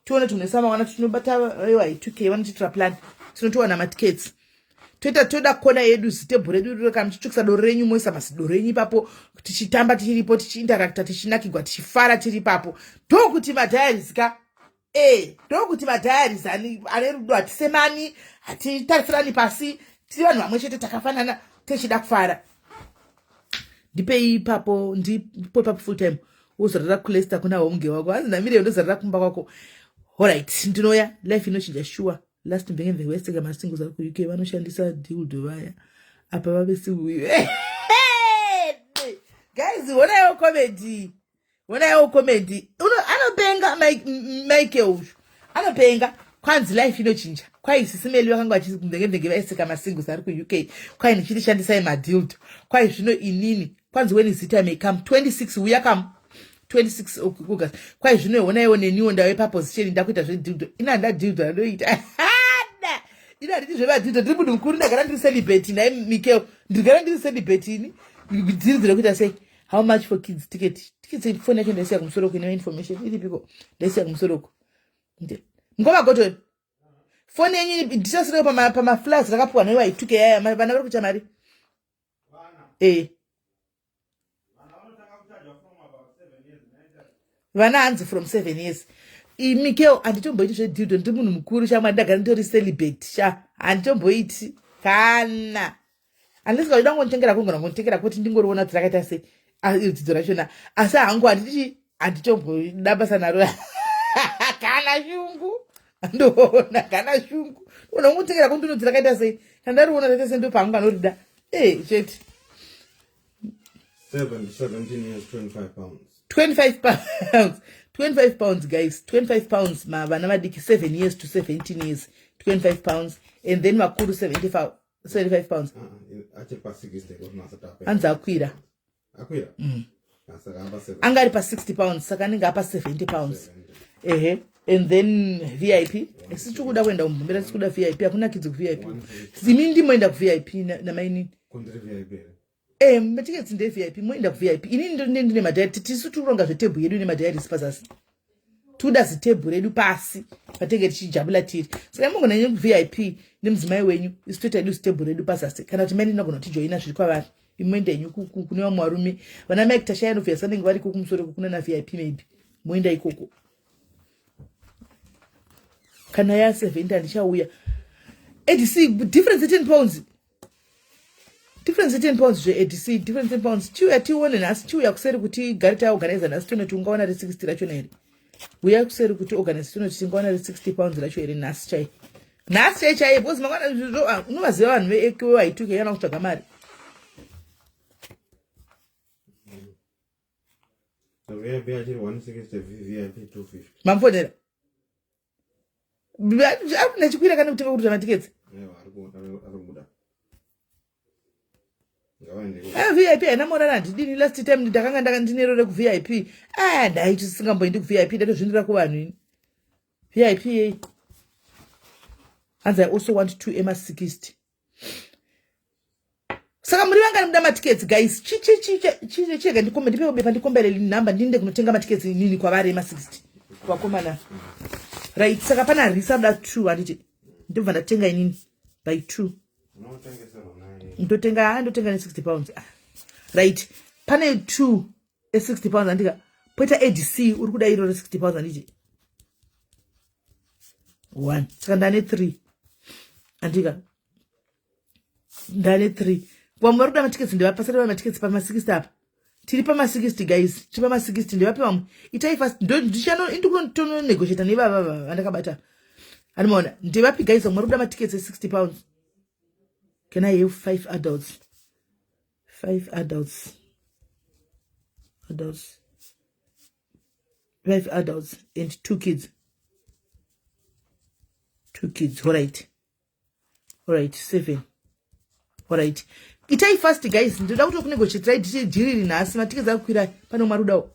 tione kuti munhu wese amawana tinobata aiwa 2k vanotitira plan tinotowana matickets toda kona yedu zitebhu redu reka muchitukisa doro renyu moisa masidoro renyu ipapo tichitamba tiripo tichiinterakta tichinakigwa tichifara tiri papo ndokuti madiaries ndokuti madiaries ane rudo hatisemani hatitarisirani pasi tiri vanhu vamwe chete takafanana tichida kufara ndipei ipapo ndipo ipapo full time uzorara kuLeicester kuna homge wako hanzi namire ndozorara kumba kwako alright ndinoya life inochinja sure last mbenge westega masingles ari ku UK vanoshandisa dildo vaya apa vavesi guys wonayo comedy anopenga Mike ushu anopenga kwanzi life inochinja kwai SIS MELLY vakanga vachimbenge vaiseka masingles ari ku UK kwai ndichirishandisa madildo kwai zvino inini kwanzi when is it I may come 26 uya come 26 August kwai zvino iwonayo neniwo ndawe paposition ndakuita zvedildo ina ndadildo anoita ina nditi zvevadildo ndiri munhu mukuru ndagara ndiri celibate naye Mikeo ndigara ndiri celibate ini ndiridzire kuita sei how much for kids tickets phone yacho ndaisiya kumusoro kune information iripiko ndaisiya kumusoro ngoma gotoni phone yenyu ndichasire pama flags rakapuwa nayo aituke yaya vana vari kucha mari vana hanzi from 7 years Mikeo handitomboiti zvedildo ndiri munhu mukuru shamwari ndagara nditori celibate handitomboiti kana unless kauda ngonitengera kungona ngonitengera kuti ndingoriona kuti rakaita sei dzidzo rachona asi hangu handitomboida basa naro kana shungu ndoona kana shungu ona ngotengera kuti ndinoti rakaita sei kana ndariona rakaita sei ndo pangu anorida chete 17 years 25 pounds 25 pounds guys 25 pounds vana vadiki 7 years to 17 years 25 pounds and then makuru 75 pounds hanzi akwira anga ari pa 60 pounds saka anenge apa 70 pounds and then VIP sisi tikuda kuenda kumbombera tikuda VIP hakuna kidzi ku VIP zimi ndimoenda ku VIP na maini matickets nde VIP moenda ku VIP ini ndine madhairi tisu turonga zvetebhu yedu nemadhairi sipazasi tuda zitebhu redu pasi patenge tichijabula tiri saka mungona nyenyu VIP nemuzimai wenyu isu toita edu zitebhu redu pazasi kana kuti maini nogona tijoina zviri kwavari imoenda yenyu kune vamwe varume vana Mike Tashaya obviously vanenge vari kumusoro kuna na VIP maybe moenda ikoko kana ya 70 andichauya ADC difference 10 pounds difference 10 pounds zve ADC difference 10 pounds chiuya tione nhasi chiuya kuseri kuti gari taorganize nhasi tione kuti ungaona ri 60 rachona here uya kuseri kuti organize tione kuti tingaona ri 60 pounds racho here nhasi chai because mangwana unovaziva vanhu veekewe vaituke yana kutsvaga mari mamfonera nechikwira kana kutenga kuti matiketsi VIP haina morana handidini last time ndakanga ndinero reku-VIP ndaiti sisingamboendi ku-VIP ndatozvinira kuvanhu ini VIP yei hanzi I also want 2 ema60 saka muri vangani muda matiketsi guys chega ndipewo bepa ndikombere namba ndinde kunotenga matiketsi nini kwavari ema60 kwakomana right saka pana risa da 2 handiti ndobva ndatenga inini by 2 ndotenga ne 60 pounds right pane 2 60 pounds andika poita ADC uri kuda iro 60 pounds anditi 1 saka ndane 3 andika ndane 3 vamwe vari kuda matiketsi ndivapasara matiketsi pama 60 apa tiri pama 60 guys tiri pama 60 ndivape vamwe itai fast ndikutono negotiate nevava vandakabata animaona ndivapi guys vamwe vari kuda matiketsi 60 pounds. Can I have 5 adults? 5 adults. 5 adults and 2 kids. 2 kids. All right. 7. All right. Itai fast guys. Ndoda kuti kunegotiate right diriri nasi matiketsi akukwira pano marudawo.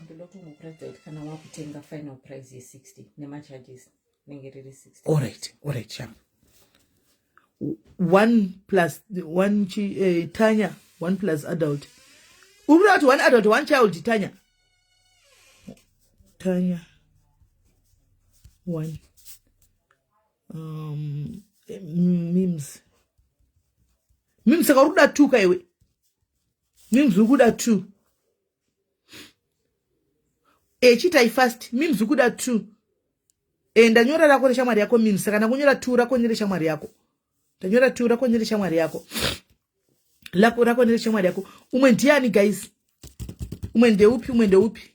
Ndoda kuti muprice kana wakutenga final price is 60 nema charges nenge riri 60. All right, sharp. 1 plus 1 Tanya, 1 plus adult. Uri out 1 adult, 1 child, Tanya. Tanya. 1. Mims. Mims akaruda 2 kaiwe. Mims ukuda 2. Chitai fast. Mims ukuda 2. Ndanyora rako reshamwari yako Mims. Kana kunyora 2 rako nyere shamwari yako. Tanyora 2 rako nyere shamwari yako. Rako nyere shamwari yako. Umwe ndiani guys? Umwe nde upi?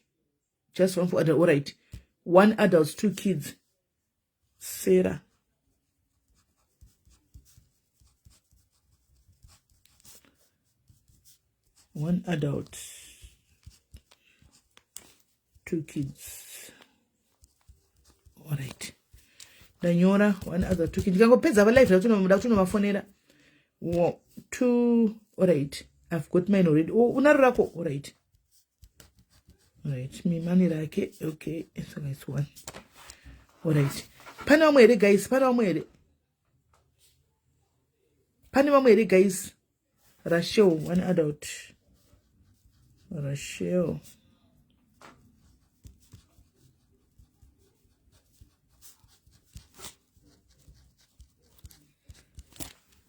Just one for adult. All right. 1 adult, 2 kids. Sarah. One adult, 2 kids. All right. Danyora, 1 adult, 2 kids. Ndikangopedza pa live ndakutono mafonera. 2. All right. I've got mine already. Unarako. All right. Mi mani rake. Okay. So it's 1. All right. Pani wamwere guys. Pani wamwere guys. Rachel, 1 adult. Rachel.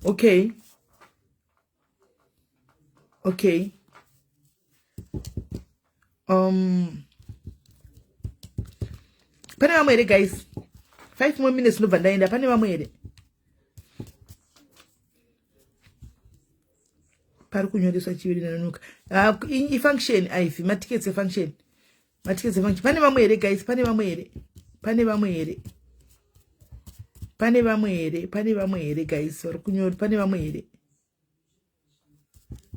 Okay. Pane vamwere guys. 5 more minutes no vandaenda. Pane vamwere. Pari kunyoreswa chiviri nanonoka. Function aifi matikets function. Pane vamwere guys, pane vamwere guys. Vari kunyora pane vamwere.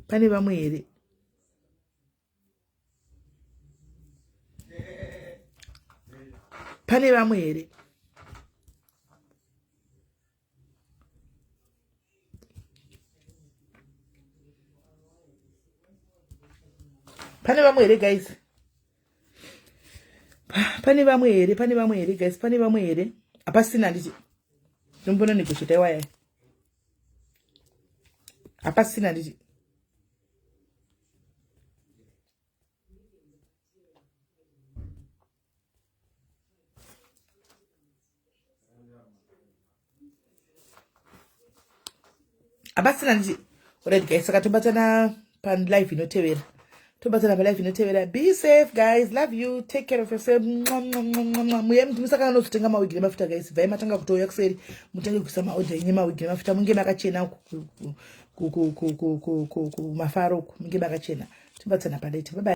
Pane vamwere guys. Pane vamwere guys. Pane vamwere. Apasina nditi. Ndombona negotiate waya. Apasina nditi. Abasina nditi. Alright guys, saka tobatana pan live inotevera. Be safe guys. Love you. Take care of yourself. Musaka nozotenga mawigi nemafuta guys. Vai matanga kutoya kuseri. Mutange kusama order yenye mawigi nemafuta. Munge makachena ku mafaro. Munge makachena. Tobatana pa later. Bye bye.